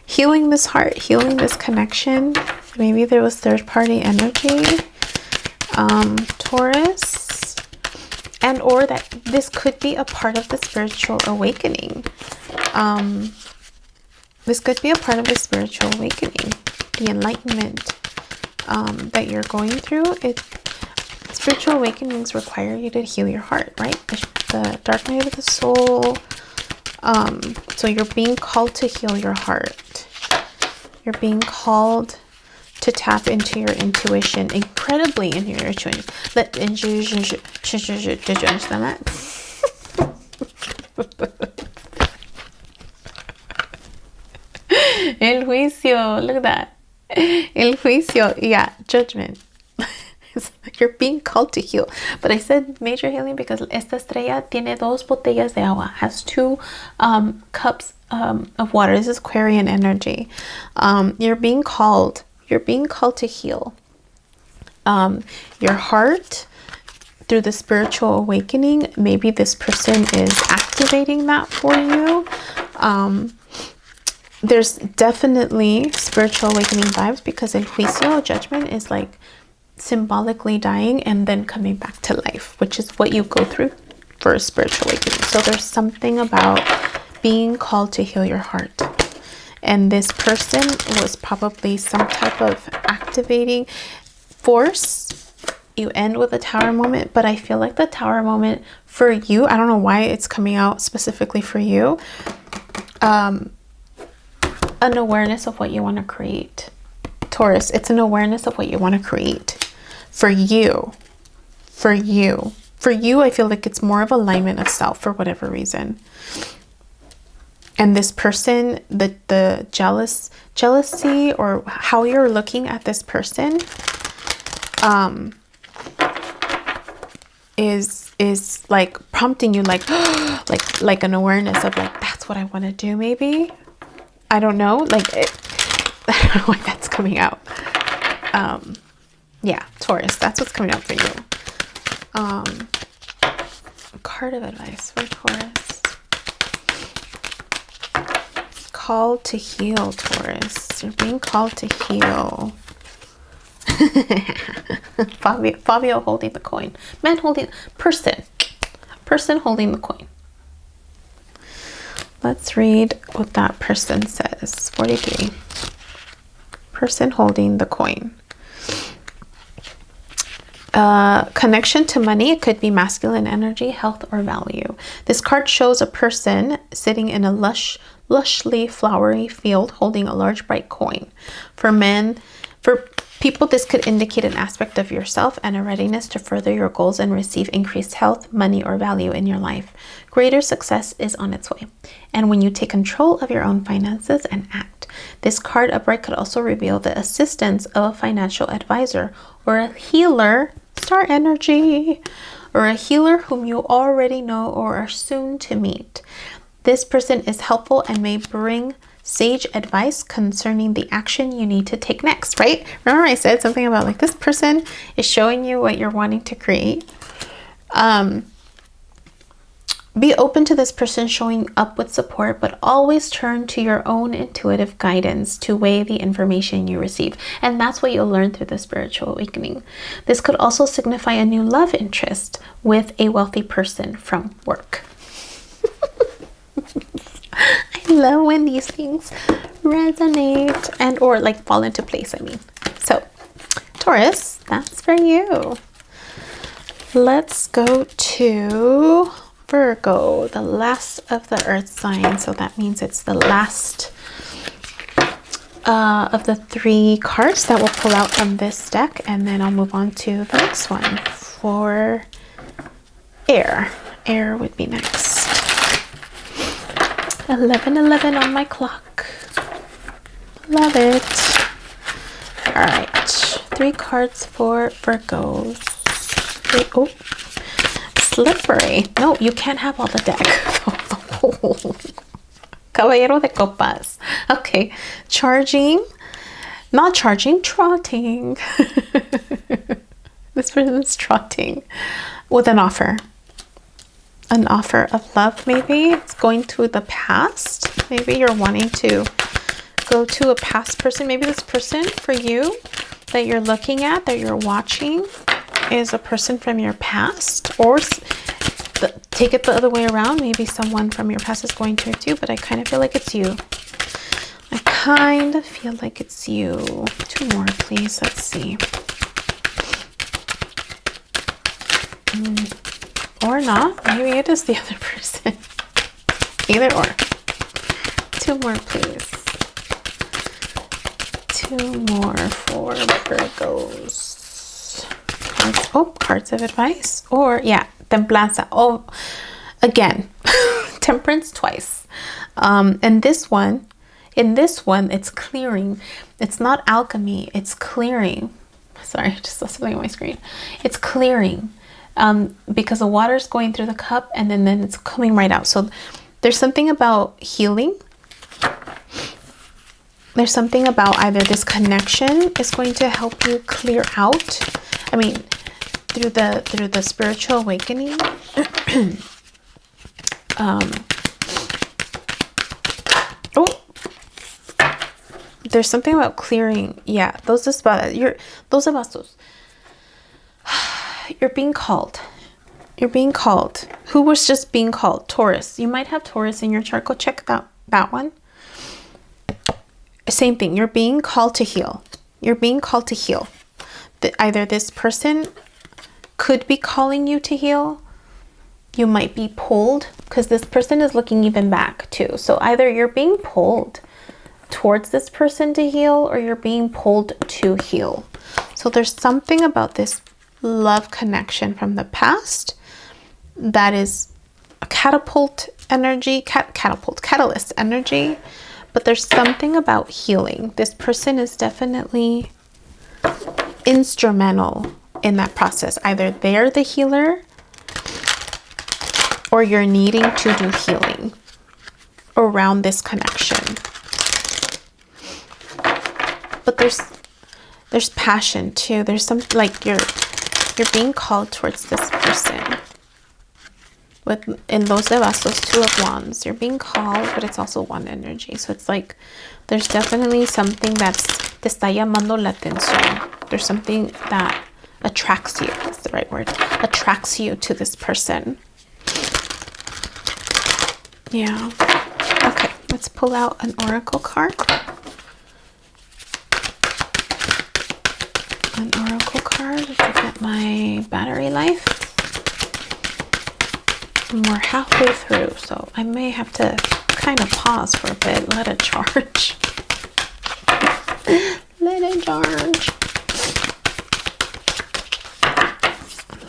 healing this heart, healing this connection. Maybe there was third-party energy, Taurus, and or that this could be a part of the spiritual awakening. This could be a part of the spiritual awakening, the enlightenment that you're going through. Spiritual awakenings require you to heal your heart, right? The dark night of the soul. So you're being called to heal your heart. You're being called to tap into your intuition, incredibly into your intuition. Did you understand that? El juicio, look at that. El juicio, yeah, judgment. You're being called to heal. But I said major healing because esta estrella tiene dos botellas de agua, has 2 cups of water. This is Aquarian energy. You're being called to heal your heart through the spiritual awakening. Maybe this person is activating that for you. There's definitely spiritual awakening vibes because el juicio, judgment, is like symbolically dying and then coming back to life, which is what you go through for a spiritual awakening. So there's something about being called to heal your heart. And this person was probably some type of activating force. You end with a Tower moment, but I feel like the Tower moment for you, I don't know why it's coming out specifically for you, an awareness of what you want to create. Taurus, it's an awareness of what you want to create for you. For you, I feel like it's more of alignment of self for whatever reason. And this person, the jealousy or how you're looking at this person is like prompting you, like like an awareness of like, that's what I want to do. Maybe, I don't know, like I don't know why that's coming out. Yeah, Taurus, that's what's coming out for you. Card of advice for Taurus. Called to heal, Taurus. You're being called to heal. Fabio holding the coin. Man holding, person holding the coin. Let's read what that person says. 43. Person holding the coin. Connection to money. It could be masculine energy, health, or value. This card shows a person sitting in a lushly flowery field holding a large bright coin. For people, this could indicate an aspect of yourself and a readiness to further your goals and receive increased health, money, or value in your life. Greater success is on its way. And when you take control of your own finances and act, this card upright could also reveal the assistance of a financial advisor or a healer, star energy, or a healer whom you already know or are soon to meet. This person is helpful and may bring sage advice concerning the action you need to take next, right? Remember I said something about like this person is showing you what you're wanting to create. Be open to this person showing up with support, but always turn to your own intuitive guidance to weigh the information you receive. And that's what you'll learn through the spiritual awakening. This could also signify a new love interest with a wealthy person from work. I love when these things resonate and or like fall into place, I mean. So, Taurus, that's for you. Let's go to Virgo, the last of the earth signs. So that means it's the last of the 3 cards that we'll pull out from this deck, and then I'll move on to the next one for air. Air would be next. 11:11 on my clock. Love it. All right, 3 cards for Virgos. Oh, slippery. No, you can't have all the deck. Caballero de Copas. Okay, charging. Not charging, trotting. This person's trotting with an offer. An offer of love, maybe. It's going to the past. Maybe you're wanting to go to a past person. Maybe this person for you that you're looking at, that you're watching, is a person from your past. Or take it the other way around. Maybe someone from your past is going towards you, but I kind of feel like it's you. I kind of feel like it's you. 2 more, please. Let's see. Or not. Maybe it is the other person. Either or. 2 more, please. 2 more for Virgos. Cards. Oh, cards of advice. Or, yeah, Templanza. Oh, again, temperance twice. And this one, in this one, it's clearing. It's not alchemy. It's clearing. Sorry, I just saw something on my screen. It's clearing. Because the water's going through the cup and then it's coming right out. So there's something about healing. There's something about either this connection is going to help you clear out. I mean, through the spiritual awakening. There's something about clearing. Yeah, those bastos. You're being called. You're being called. Who was just being called? Taurus. You might have Taurus in your chart. Go check that one. Same thing. You're being called to heal. You're being called to heal. Either this person could be calling you to heal. You might be pulled because this person is looking even back too. So either you're being pulled towards this person to heal or you're being pulled to heal. So there's something about this love connection from the past that is a catalyst energy, but there's something about healing. This person is definitely instrumental in that process. Either they're the healer or you're needing to do healing around this connection. But there's passion too. There's something like you're being called towards this person. In Los de Bastos, 2 of Wands, you're being called, but it's also one energy. So it's like there's definitely something that's te está llamando la atención. There's something that attracts you. That's the right word. Attracts you to this person. Yeah. Okay, let's pull out an oracle card. An oracle card to get my battery life. And we're halfway through, so I may have to kind of pause for a bit, let it charge. Let it charge.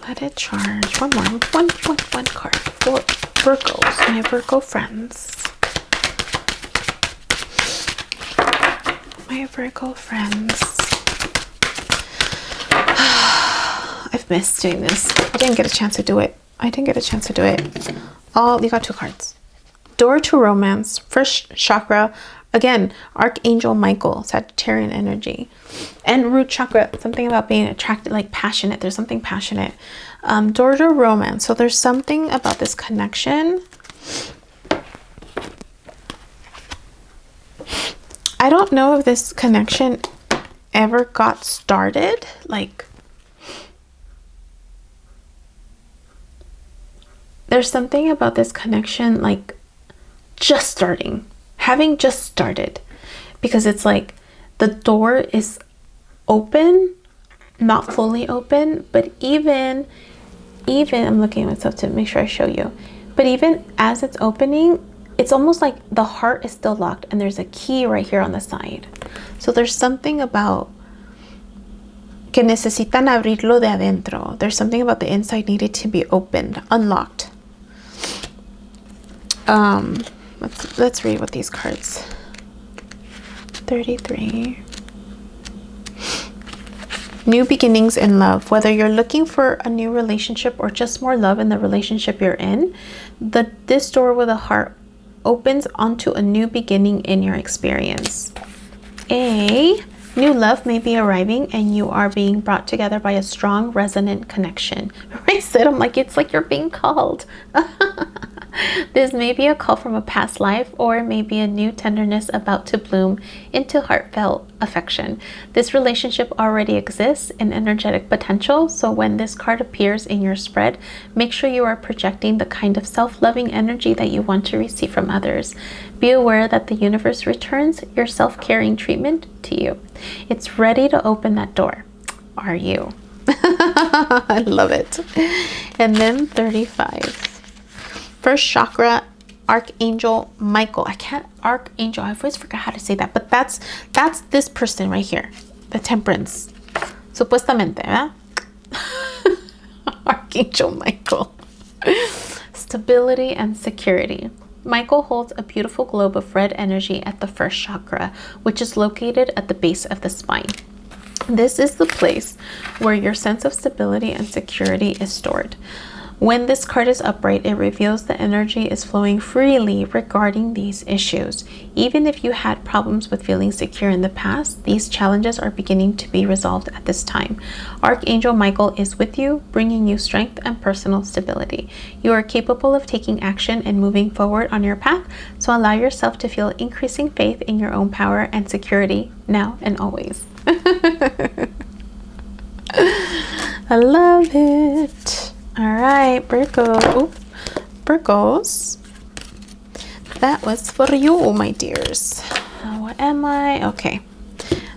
Let it charge. One more. One card for Virgos, my Virgo friends. My Virgo friends. I've missed doing this. I didn't get a chance to do it. Oh, you got 2 cards. Door to romance, first chakra. Again, Archangel Michael, Sagittarian energy. And root chakra, something about being attracted, like passionate. There's something passionate. Door to romance. So there's something about this connection. I don't know if this connection ever got started. Like, there's something about this connection, like just starting, having just started, because it's like the door is open, not fully open, but even I'm looking at myself to make sure I show you, but even as it's opening, it's almost like the heart is still locked and there's a key right here on the side. So there's something about que necesitan abrirlo de adentro. There's something about the inside needed to be opened, unlocked. Let's read what these cards. 33. New beginnings in love. Whether you're looking for a new relationship or just more love in the relationship you're in, this door with a heart opens onto a new beginning in your experience. New love may be arriving and you are being brought together by a strong resonant connection. I said, I'm like, it's like you're being called. This may be a call from a past life, or maybe a new tenderness about to bloom into heartfelt affection. This relationship already exists in energetic potential, so when this card appears in your spread, make sure you are projecting the kind of self-loving energy that you want to receive from others. Be aware that the universe returns your self-caring treatment to you. It's ready to open that door. Are you? I love it. And then 35. First chakra, Archangel Michael. Archangel, I always forgot how to say that, but that's this person right here, the Temperance. Supuestamente, ¿verdad? Archangel Michael. Stability and security. Michael holds a beautiful globe of red energy at the first chakra, which is located at the base of the spine. This is the place where your sense of stability and security is stored. When this card is upright, it reveals the energy is flowing freely regarding these issues. Even if you had problems with feeling secure in the past, these challenges are beginning to be resolved at this time. Archangel Michael is with you, bringing you strength and personal stability. You are capable of taking action and moving forward on your path, so allow yourself to feel increasing faith in your own power and security now and always. I love it. All right, Virgos, that was for you, my dears. What am I? Okay,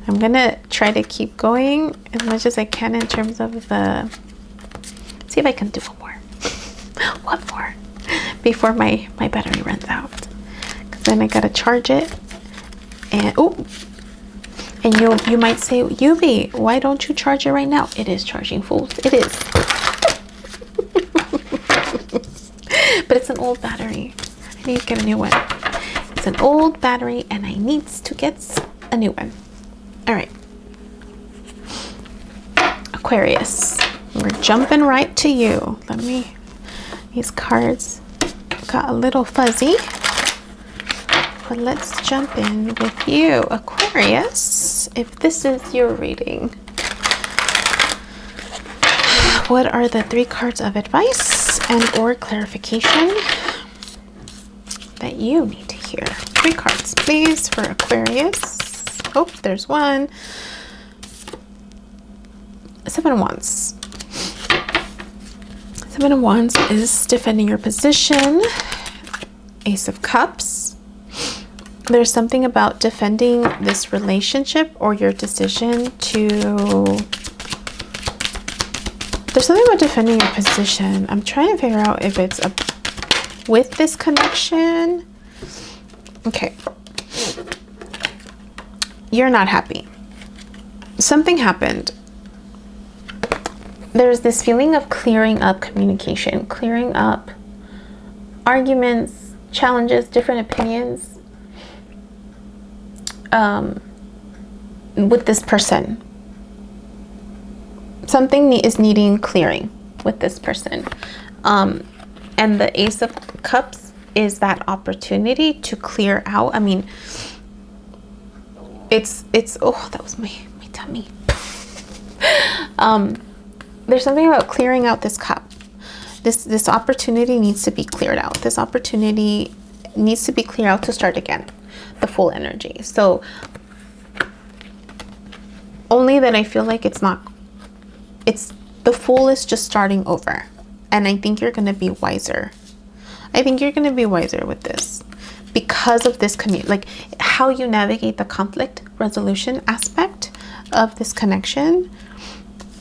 I'm gonna try to keep going as much as I can in terms of the, see if I can do one more before my battery runs out, because then I gotta charge it. And and you might say, Yubi, why don't you charge it right now? It is charging, fools. It is. But it's an old battery. I need to get a new one. It's an old battery and I need to get a new one. All right. Aquarius. We're jumping right to you. These cards got a little fuzzy. But let's jump in with you, Aquarius. If this is your reading, what are the 3 cards of advice and or clarification that you need to hear? 3 cards, please, for Aquarius. Oh, there's one. 7 of Wands. 7 of Wands is defending your position. Ace of Cups. There's something about defending this relationship or your decision to... There's something about defending your position. I'm trying to figure out if it's with this connection. Okay. You're not happy. Something happened. There's this feeling of clearing up communication, clearing up arguments, challenges, different opinions with this person. Something is needing clearing with this person. And the Ace of Cups is that opportunity to clear out. I mean, it's oh, that was my tummy. There's something about clearing out this cup. This opportunity needs to be cleared out. This opportunity needs to be cleared out to start again, the full energy. So only that I feel like it's the Fool is just starting over, and I think you're going to be wiser. I think you're going to be wiser with this because of this like how you navigate the conflict resolution aspect of this connection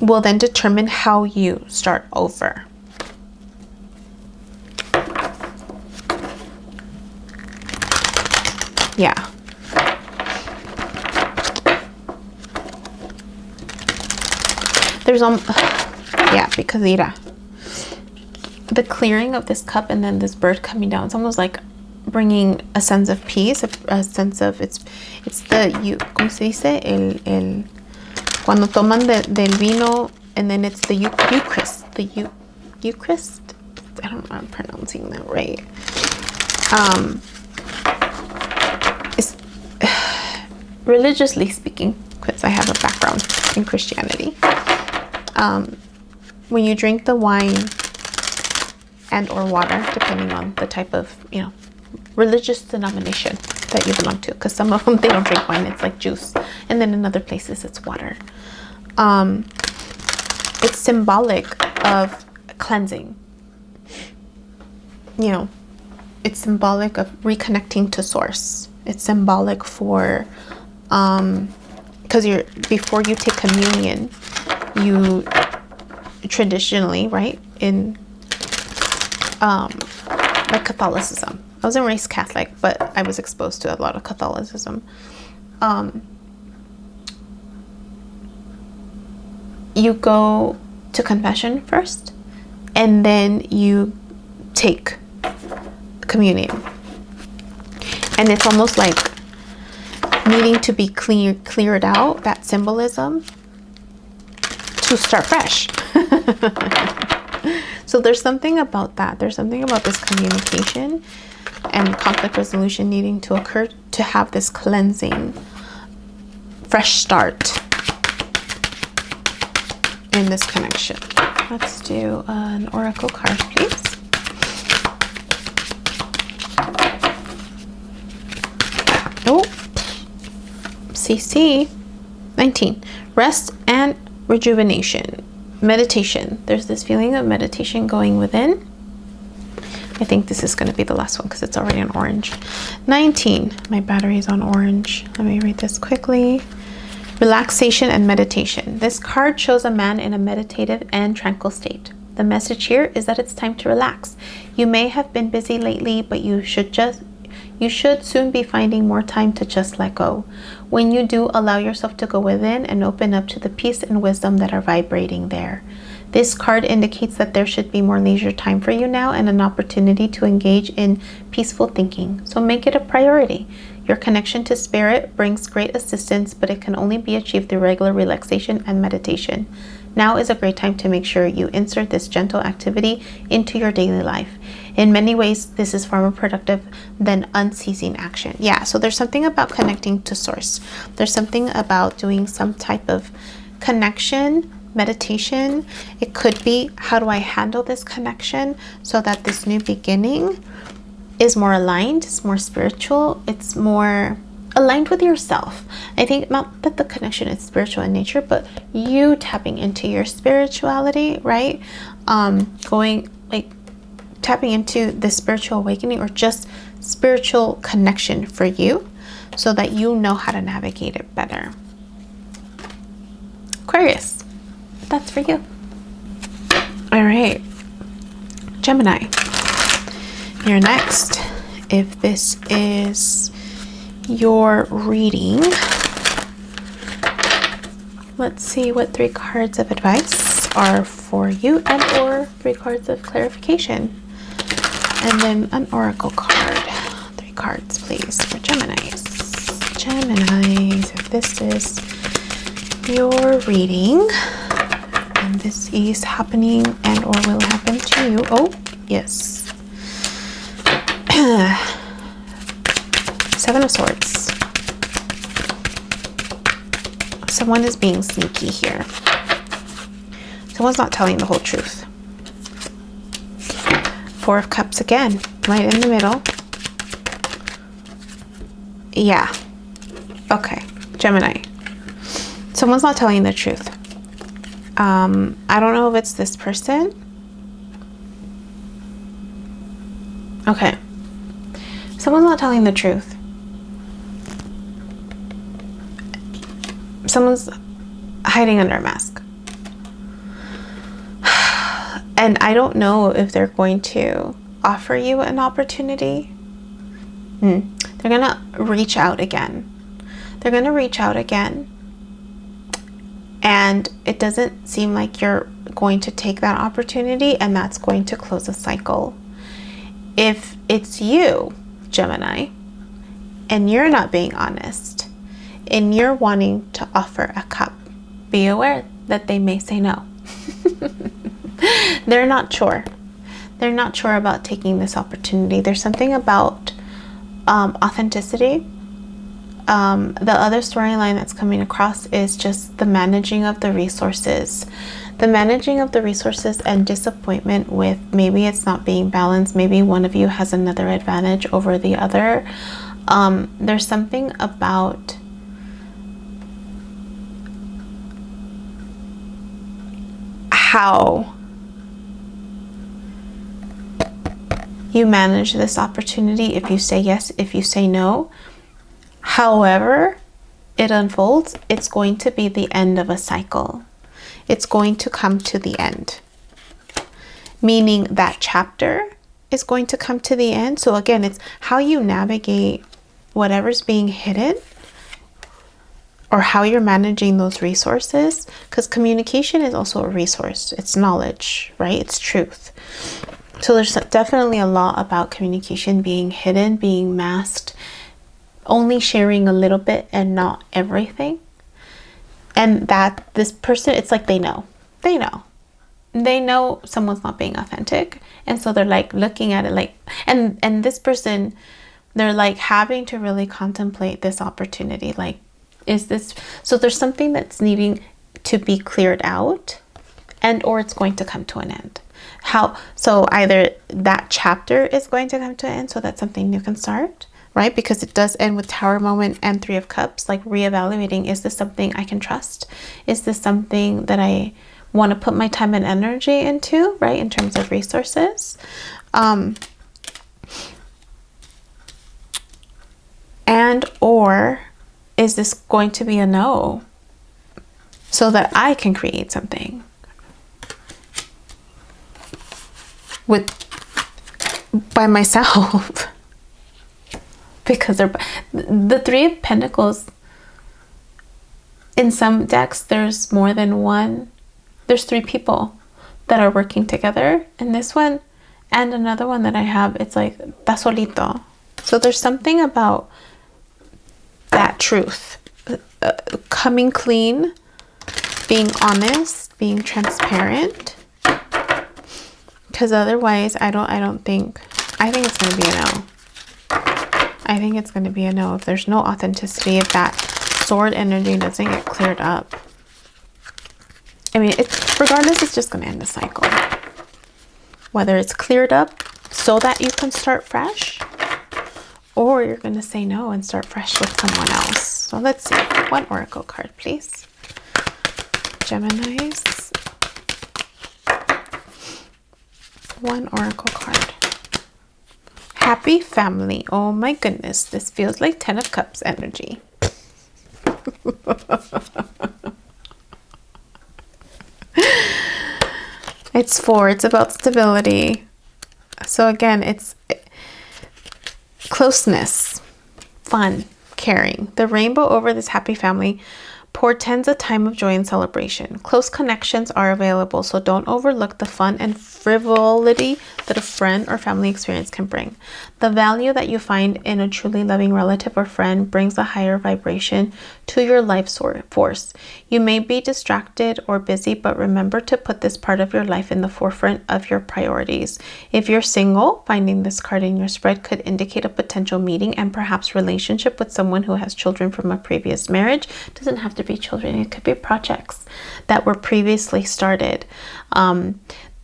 will then determine how you start over. Yeah. There's yeah, because mira, the clearing of this cup and then this bird coming down, it's almost like bringing a sense of peace, a sense of it's the ¿cómo se dice? El cuando toman del vino and then it's the Eucharist, Eucharist. I don't know if I'm pronouncing that right. It's religiously speaking, because I have a background in Christianity. When you drink the wine, and or water, depending on the type of, you know, religious denomination that you belong to, because some of them, they don't drink wine, it's like juice, and then in other places it's water. It's symbolic of cleansing, you know, it's symbolic of reconnecting to source. It's symbolic for because before you take communion, you traditionally, right, in like Catholicism, I wasn't raised Catholic, but I was exposed to a lot of Catholicism. You go to confession first, and then you take communion. And it's almost like needing to be cleared out, that symbolism, to start fresh. So there's something about that. There's something about this communication and conflict resolution needing to occur to have this cleansing, fresh start in this connection. Let's do an oracle card, please. Oh, CC 19. Rest and rejuvenation. Meditation. There's this feeling of meditation going within. I think this is going to be the last one because it's already on orange. 19. My battery is on orange. Let me read this quickly. Relaxation and meditation. This card shows a man in a meditative and tranquil state. The message here is that it's time to relax. You may have been busy lately, but you should soon be finding more time to just let go. When you do, allow yourself to go within and open up to the peace and wisdom that are vibrating there. This card indicates that there should be more leisure time for you now and an opportunity to engage in peaceful thinking. So make it a priority. Your connection to spirit brings great assistance, but it can only be achieved through regular relaxation and meditation. Now is a great time to make sure you insert this gentle activity into your daily life. In many ways, this is far more productive than unceasing action. Yeah, so there's something about connecting to source. There's something about doing some type of connection, meditation. It could be, how do I handle this connection so that this new beginning is more aligned, it's more spiritual, it's more aligned with yourself. I think not that the connection is spiritual in nature, but you tapping into your spirituality, right? Tapping into the spiritual awakening or just spiritual connection for you so that you know how to navigate it better. Aquarius, that's for you. All right, Gemini, you're next. If this is your reading, let's see what 3 cards of advice are for you and or 3 cards of clarification. And then an oracle card. 3 cards, please, for Geminis. Geminis, if this is your reading, and this is happening and or will happen to you. Oh, yes. 7 of Swords. Someone is being sneaky here. Someone's not telling the whole truth. 4 of Cups again, right in the middle. Yeah. Okay, Gemini. Someone's not telling the truth. I don't know if it's this person. Okay. Someone's not telling the truth. Someone's hiding under a mask. And I don't know if they're going to offer you an opportunity. They're going to reach out again. They're going to reach out again. And it doesn't seem like you're going to take that opportunity, and that's going to close a cycle. If it's you, Gemini, and you're not being honest, and you're wanting to offer a cup, be aware that they may say no. They're not sure. They're not sure about taking this opportunity. There's something about authenticity The other storyline that's coming across is just the managing of the resources. The managing of the resources and disappointment with maybe it's not being balanced. Maybe one of you has another advantage over the other. There's something about how you manage this opportunity. If you say yes, if you say no, however it unfolds, it's going to be the end of a cycle. It's going to come to the end, meaning that chapter is going to come to the end. So again, it's how you navigate whatever's being hidden, or how you're managing those resources, because communication is also a resource. It's knowledge, right? It's truth. So there's definitely a lot about communication being hidden, being masked, only sharing a little bit and not everything. And that this person, it's like they know someone's not being authentic. And so they're like looking at it like, and this person, they're like having to really contemplate this opportunity. Like, is this, so there's something that's needing to be cleared out, and or it's going to come to an end. So either that chapter is going to come to an end so that something new can start, right? Because it does end with Tower moment and Three of Cups, like reevaluating, is this something I can trust? Is this something that I want to put my time and energy into, right? In terms of resources. And or is this going to be a no so that I can create something by myself? Because the Three of Pentacles, in some decks there's more than one, there's three people that are working together. In this one and another one that I have, it's like ta solito. So there's something about that truth, coming clean, being honest, being transparent, because otherwise I think it's going to be a no. I think it's going to be a no if there's no authenticity, if that sword energy doesn't get cleared up. I mean, regardless, it's just going to end the cycle. Whether it's cleared up so that you can start fresh, or you're going to say no and start fresh with someone else. So let's see. One oracle card, please. Geminis. One oracle card. Happy family. Oh my goodness. This feels like 10 of Cups energy. It's 4. It's about stability. So again, it's closeness, fun, caring. The rainbow over this happy family portends a time of joy and celebration. Close connections are available, so don't overlook the fun and frivolity that a friend or family experience can bring. The value that you find in a truly loving relative or friend brings a higher vibration to your life force. You may be distracted or busy, but remember to put this part of your life in the forefront of your priorities. If you're single, finding this card in your spread could indicate a potential meeting and perhaps relationship with someone who has children from a previous marriage. It doesn't have to be children, it could be projects that were previously started.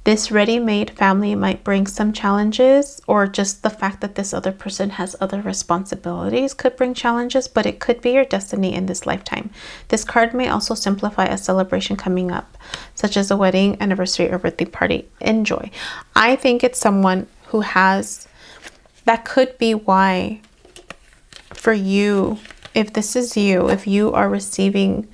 This ready-made family might bring some challenges, or just the fact that this other person has other responsibilities could bring challenges, but it could be your destiny in this lifetime. This card may also simplify a celebration coming up, such as a wedding, anniversary, or birthday party. Enjoy. I think it's someone who has, that could be why for you, if this is you, if you are receiving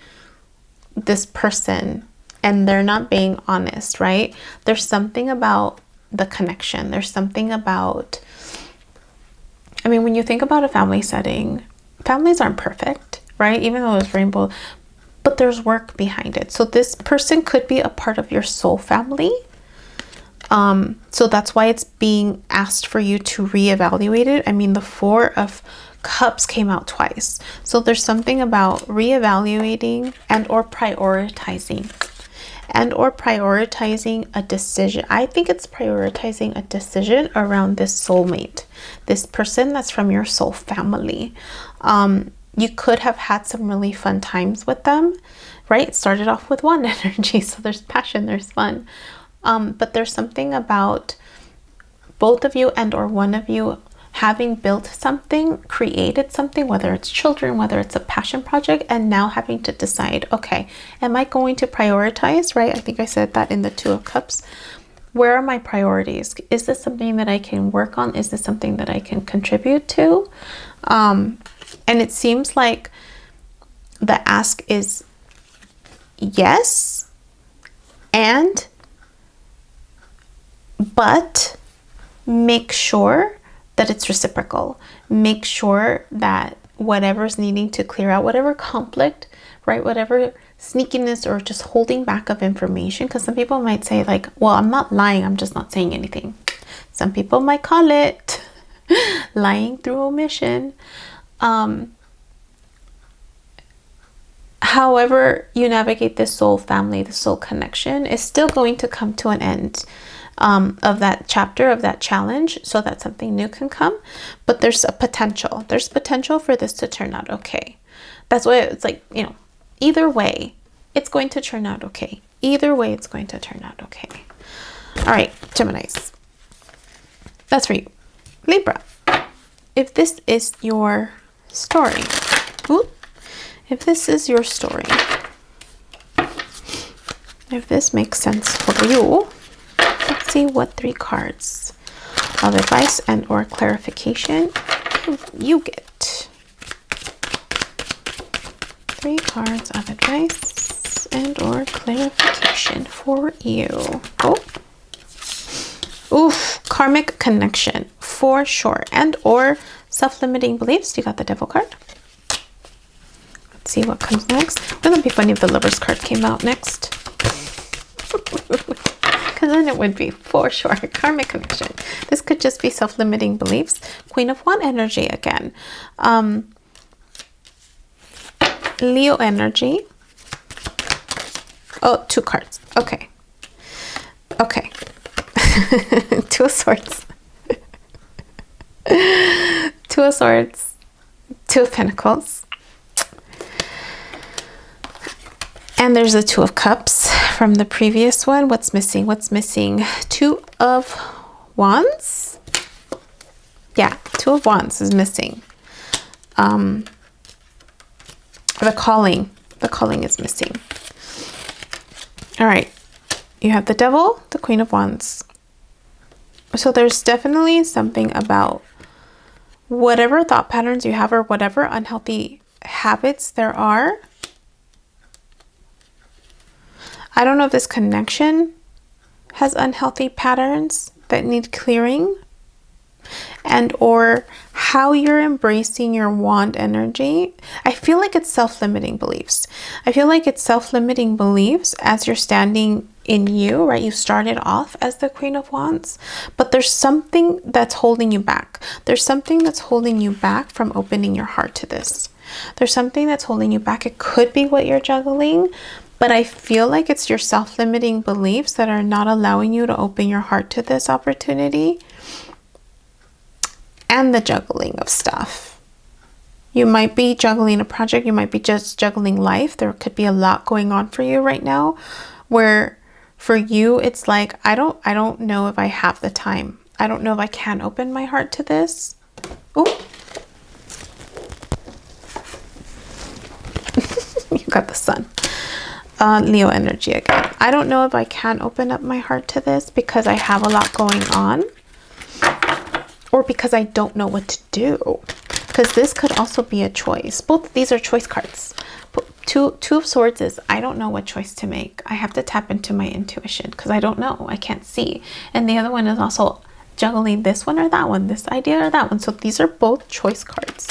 this person and they're not being honest, right? There's something about the connection. There's something about, I mean, when you think about a family setting, families aren't perfect, right? Even though it's rainbow, but there's work behind it. So this person could be a part of your soul family. So that's why it's being asked for you to reevaluate it. I mean, the Four of Cups came out twice. So there's something about reevaluating and or prioritizing a decision. I think it's prioritizing a decision around this soulmate, this person that's from your soul family. You could have had some really fun times with them, right? It started off with one energy, so there's passion, there's fun. But there's something about both of you and or one of you having built something, created something, whether it's children, whether it's a passion project, and now having to decide, okay, am I going to prioritize, right? I think I said that in the Two of Cups. Where are my priorities? Is this something that I can work on? Is this something that I can contribute to? And it seems like the ask is yes, but make sure that it's reciprocal. Make sure that whatever's needing to clear out, whatever conflict, right, whatever sneakiness or just holding back of information, because some people might say like, well, I'm not lying, I'm just not saying anything. Some people might call it lying through omission. However you navigate this soul family, the soul connection is still going to come to an end of that chapter, of that challenge, so that something new can come. But there's a potential. There's potential for this to turn out okay. That's why it's like, you know, either way, it's going to turn out okay. Either way, it's going to turn out okay. All right, Geminis. That's for you. Libra. If this is your story, if this is your story, if this makes sense for you, let's see what 3 cards of advice and or clarification you get. 3 cards of advice and or clarification for you. Oh, oof, karmic connection for sure, and or self-limiting beliefs. You got the Devil card. Let's see what comes next. Wouldn't it be funny if the Lover's card came out next? Because then it would be for sure karmic connection. This could just be self-limiting beliefs. Queen of Wands energy again. Leo energy. Oh, 2 cards. Okay. Okay. 2 of Swords. 2 of Swords. 2 of Pentacles. And there's the 2 of Cups from the previous one. What's missing? What's missing? 2 of Wands. Yeah, 2 of Wands is missing. The calling. The calling is missing. All right. You have the Devil, the Queen of Wands. So there's definitely something about whatever thought patterns you have or whatever unhealthy habits there are. I don't know if this connection has unhealthy patterns that need clearing, and or how you're embracing your wand energy. I feel like it's self-limiting beliefs. I feel like it's self-limiting beliefs as you're standing in you, right? You started off as the Queen of Wands, but there's something that's holding you back. There's something that's holding you back from opening your heart to this. There's something that's holding you back. It could be what you're juggling, but I feel like it's your self-limiting beliefs that are not allowing you to open your heart to this opportunity, and the juggling of stuff. You might be juggling a project. You might be just juggling life. There could be a lot going on for you right now, where for you it's like, I don't know if I have the time. I don't know if I can open my heart to this. Oh, you got the Sun. Leo energy again. I don't know if I can open up my heart to this because I have a lot going on, or because I don't know what to do. Because this could also be a choice. Both of these are choice cards. Two of Swords is, I don't know what choice to make. I have to tap into my intuition because I don't know. I can't see. And the other one is also juggling this one or that one, this idea or that one. So these are both choice cards.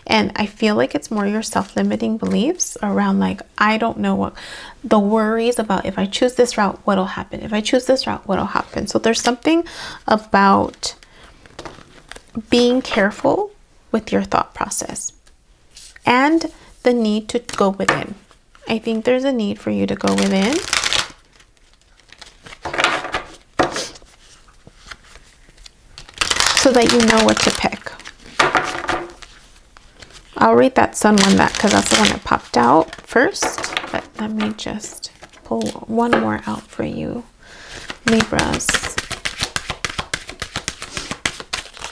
And I feel like it's more your self-limiting beliefs around, like, I don't know what the worries about, if I choose this route, what'll happen? If I choose this route, what'll happen? So there's something about being careful with your thought process and the need to go within. I think there's a need for you to go within so that you know what to pick. I'll read that sun one because that's the one that popped out first. But let me just pull one more out for you, Libras.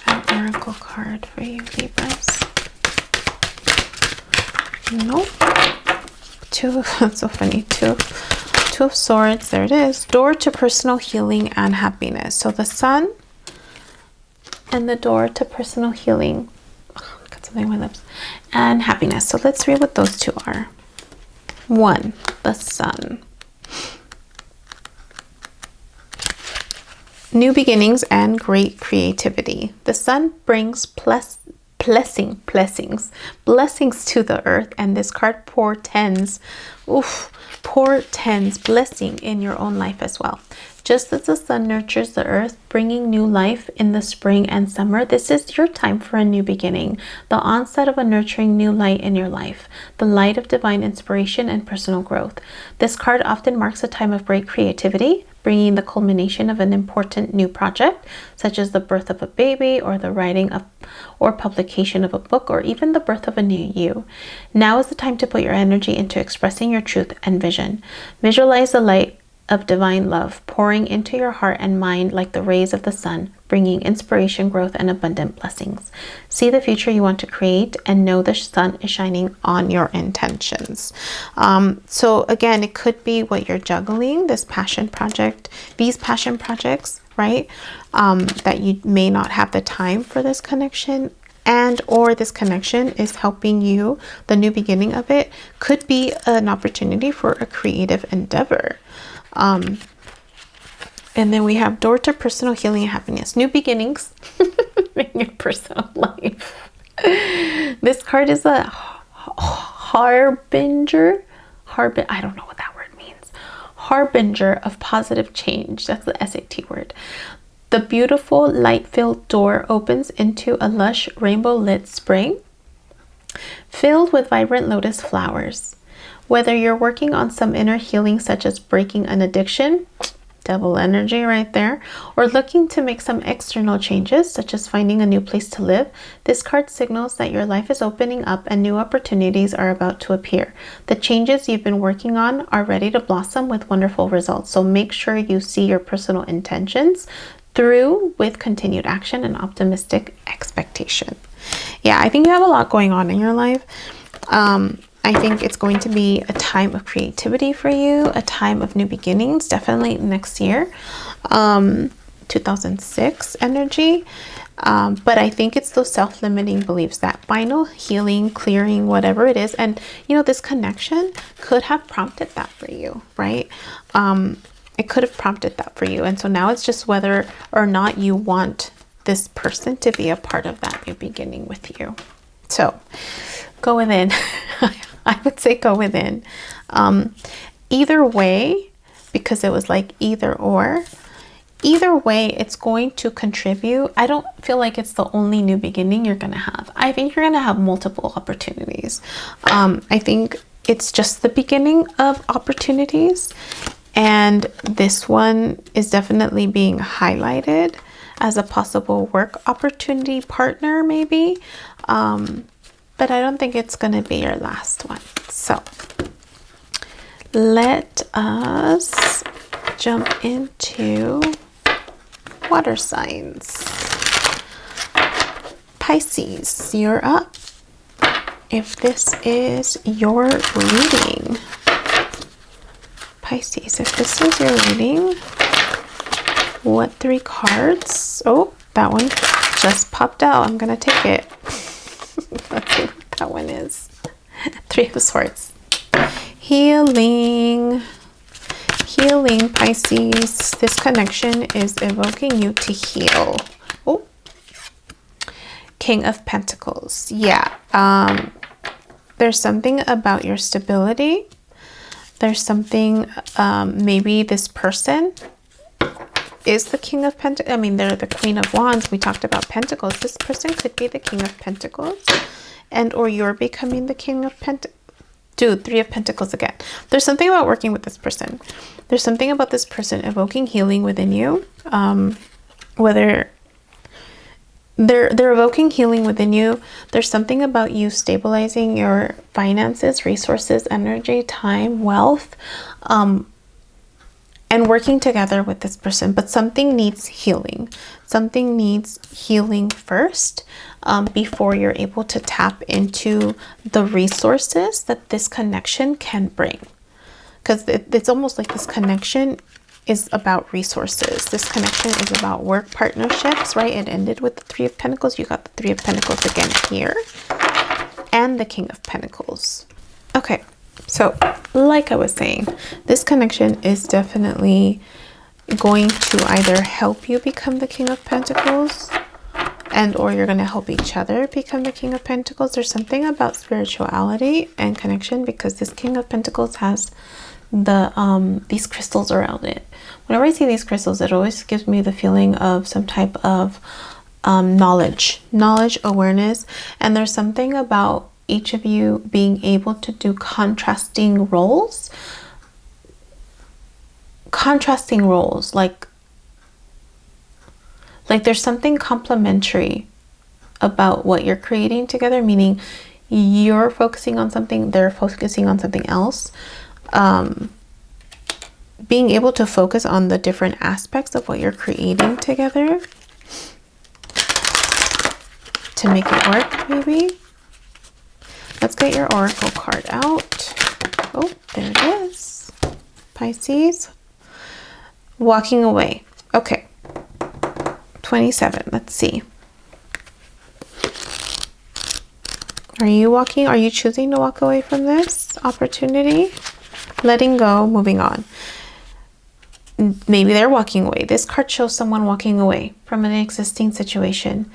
An oracle card for you, Libras. Nope. That's so funny. Two of Swords. There it is. Door to personal healing and happiness. So the sun and the door to personal healing. Oh, got something on my lips. And happiness. So let's read what those two are. 1, the sun. New beginnings and great creativity. The sun brings blessings to the earth, and this card portends blessing in your own life as well. Just as the sun nurtures the earth, bringing new life in the spring and summer, this is your time for a new beginning, the onset of a nurturing new light in your life, the light of divine inspiration and personal growth. This card often marks a time of great creativity, bringing the culmination of an important new project, such as the birth of a baby or the writing of or publication of a book, or even the birth of a new you. Now is the time to put your energy into expressing your truth and vision. Visualize the light of divine love pouring into your heart and mind like the rays of the sun, bringing inspiration, growth, and abundant blessings. See the future you want to create and know the sun is shining on your intentions. So again, it could be what you're juggling, this passion project, these passion projects, right? That you may not have the time for this connection, and or this connection is helping you. The new beginning of it could be an opportunity for a creative endeavor. And then we have door to personal healing and happiness. New beginnings in your personal life. This card is a harbinger. I don't know what that word means. Harbinger of positive change. That's the SAT word. The beautiful light-filled door opens into a lush rainbow-lit spring filled with vibrant lotus flowers. Whether you're working on some inner healing, such as breaking an addiction, devil energy right there, or looking to make some external changes, such as finding a new place to live, this card signals that your life is opening up and new opportunities are about to appear. The changes you've been working on are ready to blossom with wonderful results. So make sure you see your personal intentions through with continued action and optimistic expectation. Yeah, I think you have a lot going on in your life. I think it's going to be a time of creativity for you, a time of new beginnings, definitely next year, 2006 energy. But I think it's those self-limiting beliefs, that final healing, clearing, whatever it is. And, you know, this connection could have prompted that for you, right? It could have prompted that for you. And so now it's just whether or not you want this person to be a part of that new beginning with you. So go within. I would say go within. Either way, because it was like either or, either way, it's going to contribute. I don't feel like it's the only new beginning you're going to have. I think you're going to have multiple opportunities. I think it's just the beginning of opportunities. And this one is definitely being highlighted as a possible work opportunity partner, maybe. But I don't think it's going to be your last one. So let us jump into water signs. Pisces, you're up. If this is your reading, Pisces, if this is your reading, what 3 cards? Oh, that one just popped out. I'm going to take it. Let's see what that one is. 3 of Swords. Healing. Healing, Pisces. This connection is evoking you to heal. Oh. King of Pentacles. Yeah. There's something about your stability. There's something, maybe this person is the King of Pentacles. I mean, they're the Queen of Wands. We talked about Pentacles. This person could be the King of Pentacles, and or you're becoming the King of Pentacles. Dude, 3 of Pentacles again. There's something about working with this person. There's something about this person evoking healing within you. Whether they're evoking healing within you. There's something about you stabilizing your finances, resources, energy, time, wealth, and working together with this person. But something needs healing. Something needs healing first, before you're able to tap into the resources that this connection can bring. Because it's almost like this connection is about resources. This connection is about work partnerships, right? It ended with the Three of Pentacles. You got the Three of Pentacles again here. And the King of Pentacles. Okay, so like I was saying, this connection is definitely going to either help you become the King of Pentacles, and or you're going to help each other become the King of Pentacles. There's something about spirituality and connection, because this King of Pentacles has the these crystals around it. Whenever I see these crystals, it always gives me the feeling of some type of knowledge, awareness. And there's something about each of you being able to do contrasting roles, like there's something complementary about what you're creating together, meaning you're focusing on something, they're focusing on something else. Being able to focus on the different aspects of what you're creating together to make it work, maybe. Let's get your oracle card out. Oh, there it is. Pisces. Walking away. Okay. 27. Let's see. Are you choosing to walk away from this opportunity? Letting go, moving on. Maybe they're walking away. This card shows someone walking away from an existing situation.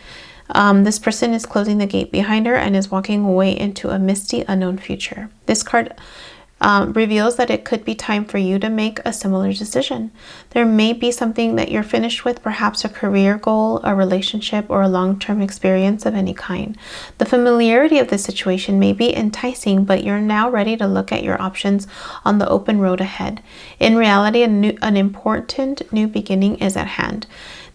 This person is closing the gate behind her and is walking away into a misty, unknown future. This card reveals that it could be time for you to make a similar decision. There may be something that you're finished with, perhaps a career goal, a relationship, or a long-term experience of any kind. The familiarity of this situation may be enticing, but you're now ready to look at your options on the open road ahead. In reality, an important new beginning is at hand.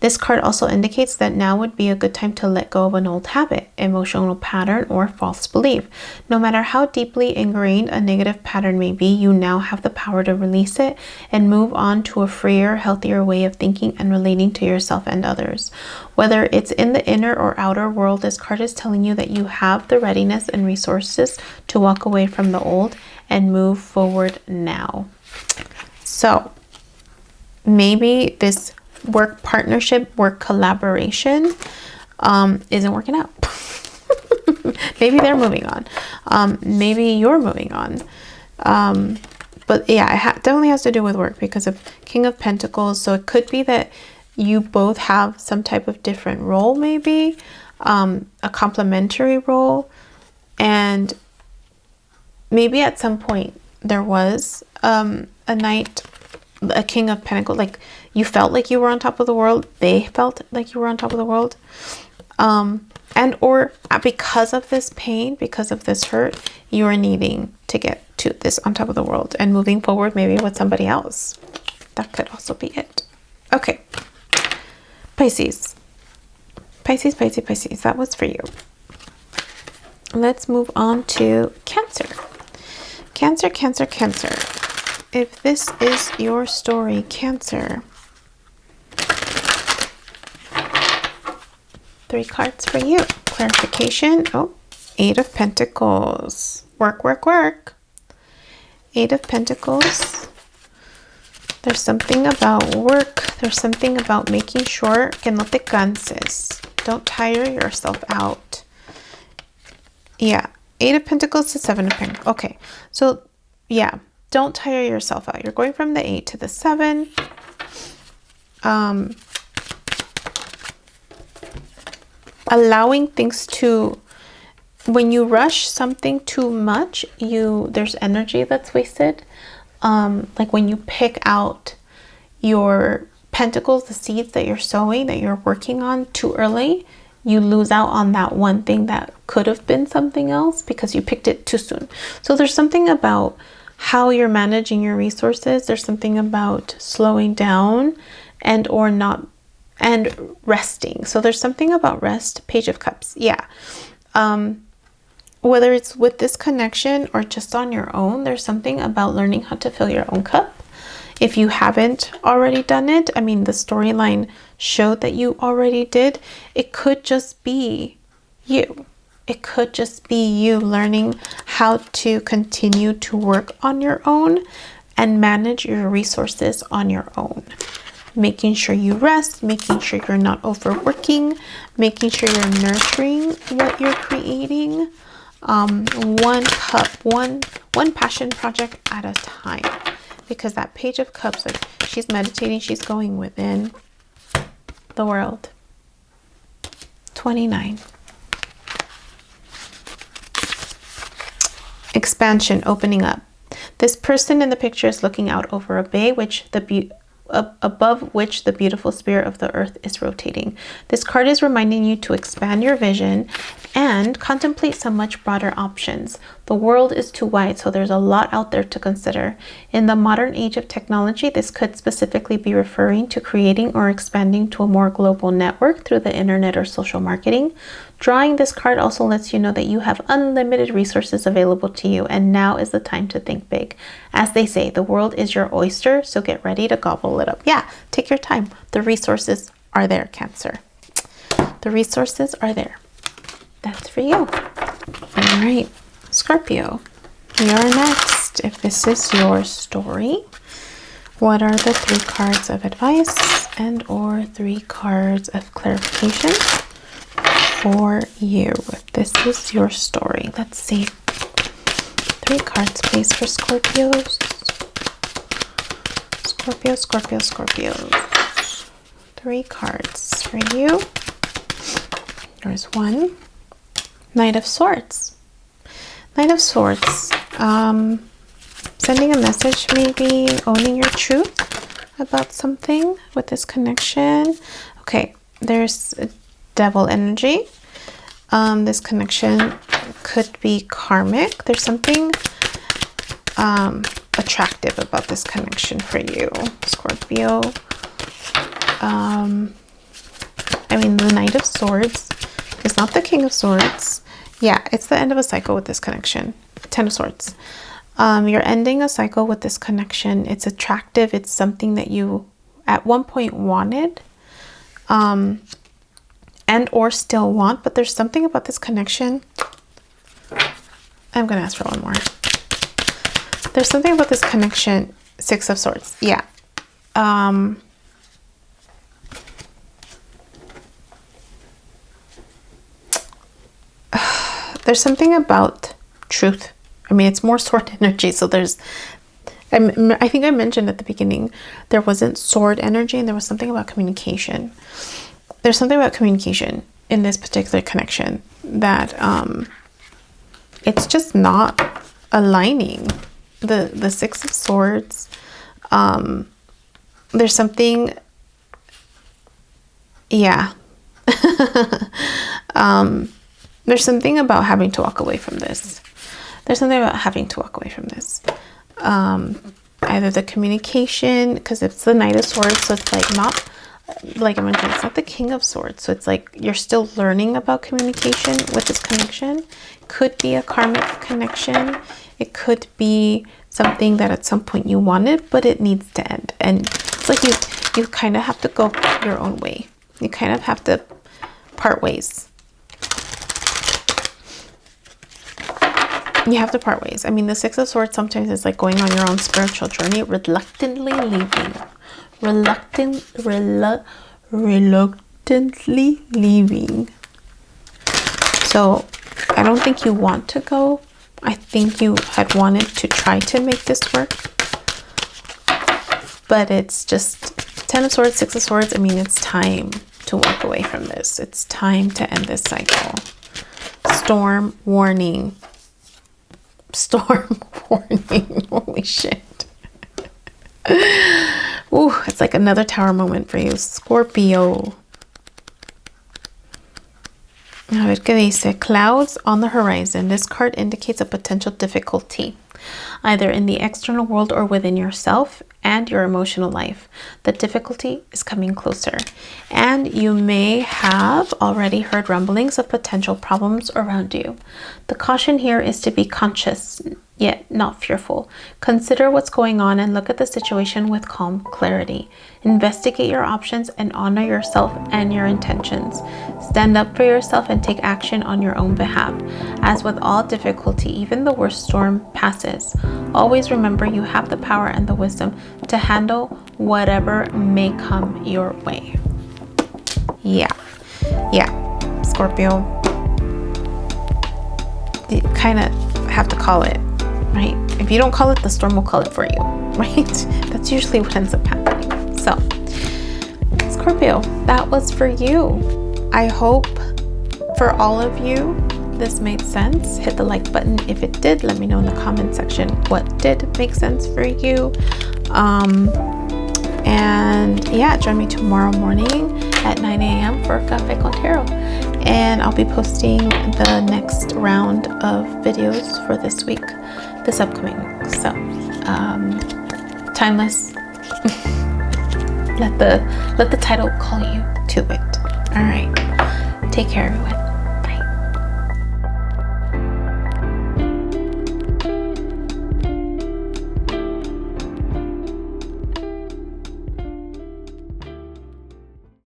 This card also indicates that now would be a good time to let go of an old habit, emotional pattern, or false belief. No matter how deeply ingrained a negative pattern may be, you now have the power to release it and move on to a freer, healthier way of thinking and relating to yourself and others. Whether it's in the inner or outer world, this card is telling you that you have the readiness and resources to walk away from the old and move forward now. So maybe this work partnership, work collaboration isn't working out. Maybe they're moving on. Maybe you're moving on. But yeah, it definitely has to do with work because of King of Pentacles. So it could be that you both have some type of different role, maybe a complementary role. And maybe at some point there was a King of Pentacles, like you felt like you were on top of the world, they felt like you were on top of the world, and or because of this pain, because of this hurt, you are needing to get to this on top of the world and moving forward, maybe with somebody else. That could also be it. Okay, Pisces, that was for you. Let's move on to Cancer. Cancer. If this is your story, Cancer. 3 cards for you. Clarification. Oh, 8 of Pentacles. Work. 8 of Pentacles. There's something about work. There's something about making sure que no te canses. Don't tire yourself out. Yeah. 8 of Pentacles to 7 of Pentacles. Okay. So, yeah. Don't tire yourself out. You're going from the 8 to the 7. Allowing things to, when you rush something too much, there's energy that's wasted. Like when you pick out your pentacles, the seeds that you're sowing, that you're working on too early, you lose out on that one thing that could have been something else because you picked it too soon. So there's something about how you're managing your resources. There's something about slowing down and or not and resting. So there's something about rest. Page of Cups. Yeah. Whether it's with this connection or just on your own, there's something about learning how to fill your own cup. If you haven't already done it, I mean, the storyline showed that you already did. It could just be you. It could just be you learning how to continue to work on your own and manage your resources on your own. Making sure you rest, making sure you're not overworking, making sure you're nurturing what you're creating. One cup, one passion project at a time. Because that Page of Cups, like, she's meditating, she's going within the world. 29. Expansion, opening up. This person in the picture is looking out over a bay, above which the beautiful spirit of the earth is rotating. This card is reminding you to expand your vision and contemplate some much broader options. The world is too wide, so there's a lot out there to consider. In the modern age of technology, this could specifically be referring to creating or expanding to a more global network through the internet or social marketing. Drawing this card also lets you know that you have unlimited resources available to you, and now is the time to think big. As they say, the world is your oyster, so get ready to gobble it up. Yeah, take your time. The resources are there, Cancer. The resources are there. That's for you. All right, Scorpio, you're next. If this is your story, what are the 3 cards of advice and or 3 cards of clarification for you? If this is your story, let's see. 3 cards, please, for Scorpios. Scorpios. 3 cards for you. There's 1. Knight of Swords. Knight of Swords. Sending a message, maybe owning your truth about something with this connection. Okay, there's a Devil energy. This connection could be karmic. There's something attractive about this connection for you, Scorpio. I mean, the Knight of Swords is not the King of Swords. Yeah, it's the end of a cycle with this connection. 10 of Swords. You're ending a cycle with this connection. It's attractive. It's something that you at one point wanted and or still want, but there's something about this connection. I'm going to ask for one more. There's something about this connection. 6 of Swords. Yeah. There's something about truth. I mean, it's more sword energy. So there's, I think I mentioned at the beginning, there wasn't sword energy and there was something about communication. There's something about communication in this particular connection that it's just not aligning. The 6 of Swords, there's something, yeah. There's something about having to walk away from this. There's something about having to walk away from this. Either the communication, because it's the Knight of Swords, so it's like not, like I mentioned, it's not the King of Swords. So it's like you're still learning about communication with this connection. Could be a karmic connection. It could be something that at some point you wanted, but it needs to end. And it's like you kind of have to go your own way. You kind of have to part ways. You have to part ways. I mean, the 6 of Swords sometimes is like going on your own spiritual journey, reluctantly leaving. Reluctantly leaving. So I don't think you want to go. I think you had wanted to try to make this work. But it's just 10 of Swords, 6 of Swords. I mean, it's time to walk away from this. It's time to end this cycle. Storm warning. Storm warning. Holy shit. Ooh, it's like another tower moment for you, Scorpio. A ver qué dice. Clouds on the horizon. This card indicates a potential difficulty, either in the external world or within yourself and your emotional life. The difficulty is coming closer, and you may have already heard rumblings of potential problems around you. The caution here is to be conscious, yet not fearful. Consider what's going on and look at the situation with calm clarity. Investigate your options and honor yourself and your intentions. Stand up for yourself and take action on your own behalf. As with all difficulty, even the worst storm passes. Always remember you have the power and the wisdom to handle whatever may come your way. Yeah, Scorpio, you kind of have to call it, right? If you don't call it, the storm will call it for you, right? That's usually what ends up happening. So, Scorpio, that was for you. I hope for all of you this made sense. Hit the like button if it did. Let me know in the comment section what did make sense for you. And yeah, join me tomorrow morning at 9 a.m. for Café con Tarot. And I'll be posting the next round of videos for this week, this upcoming week. So, timeless. Let the title call you to it. All right. Take care, everyone.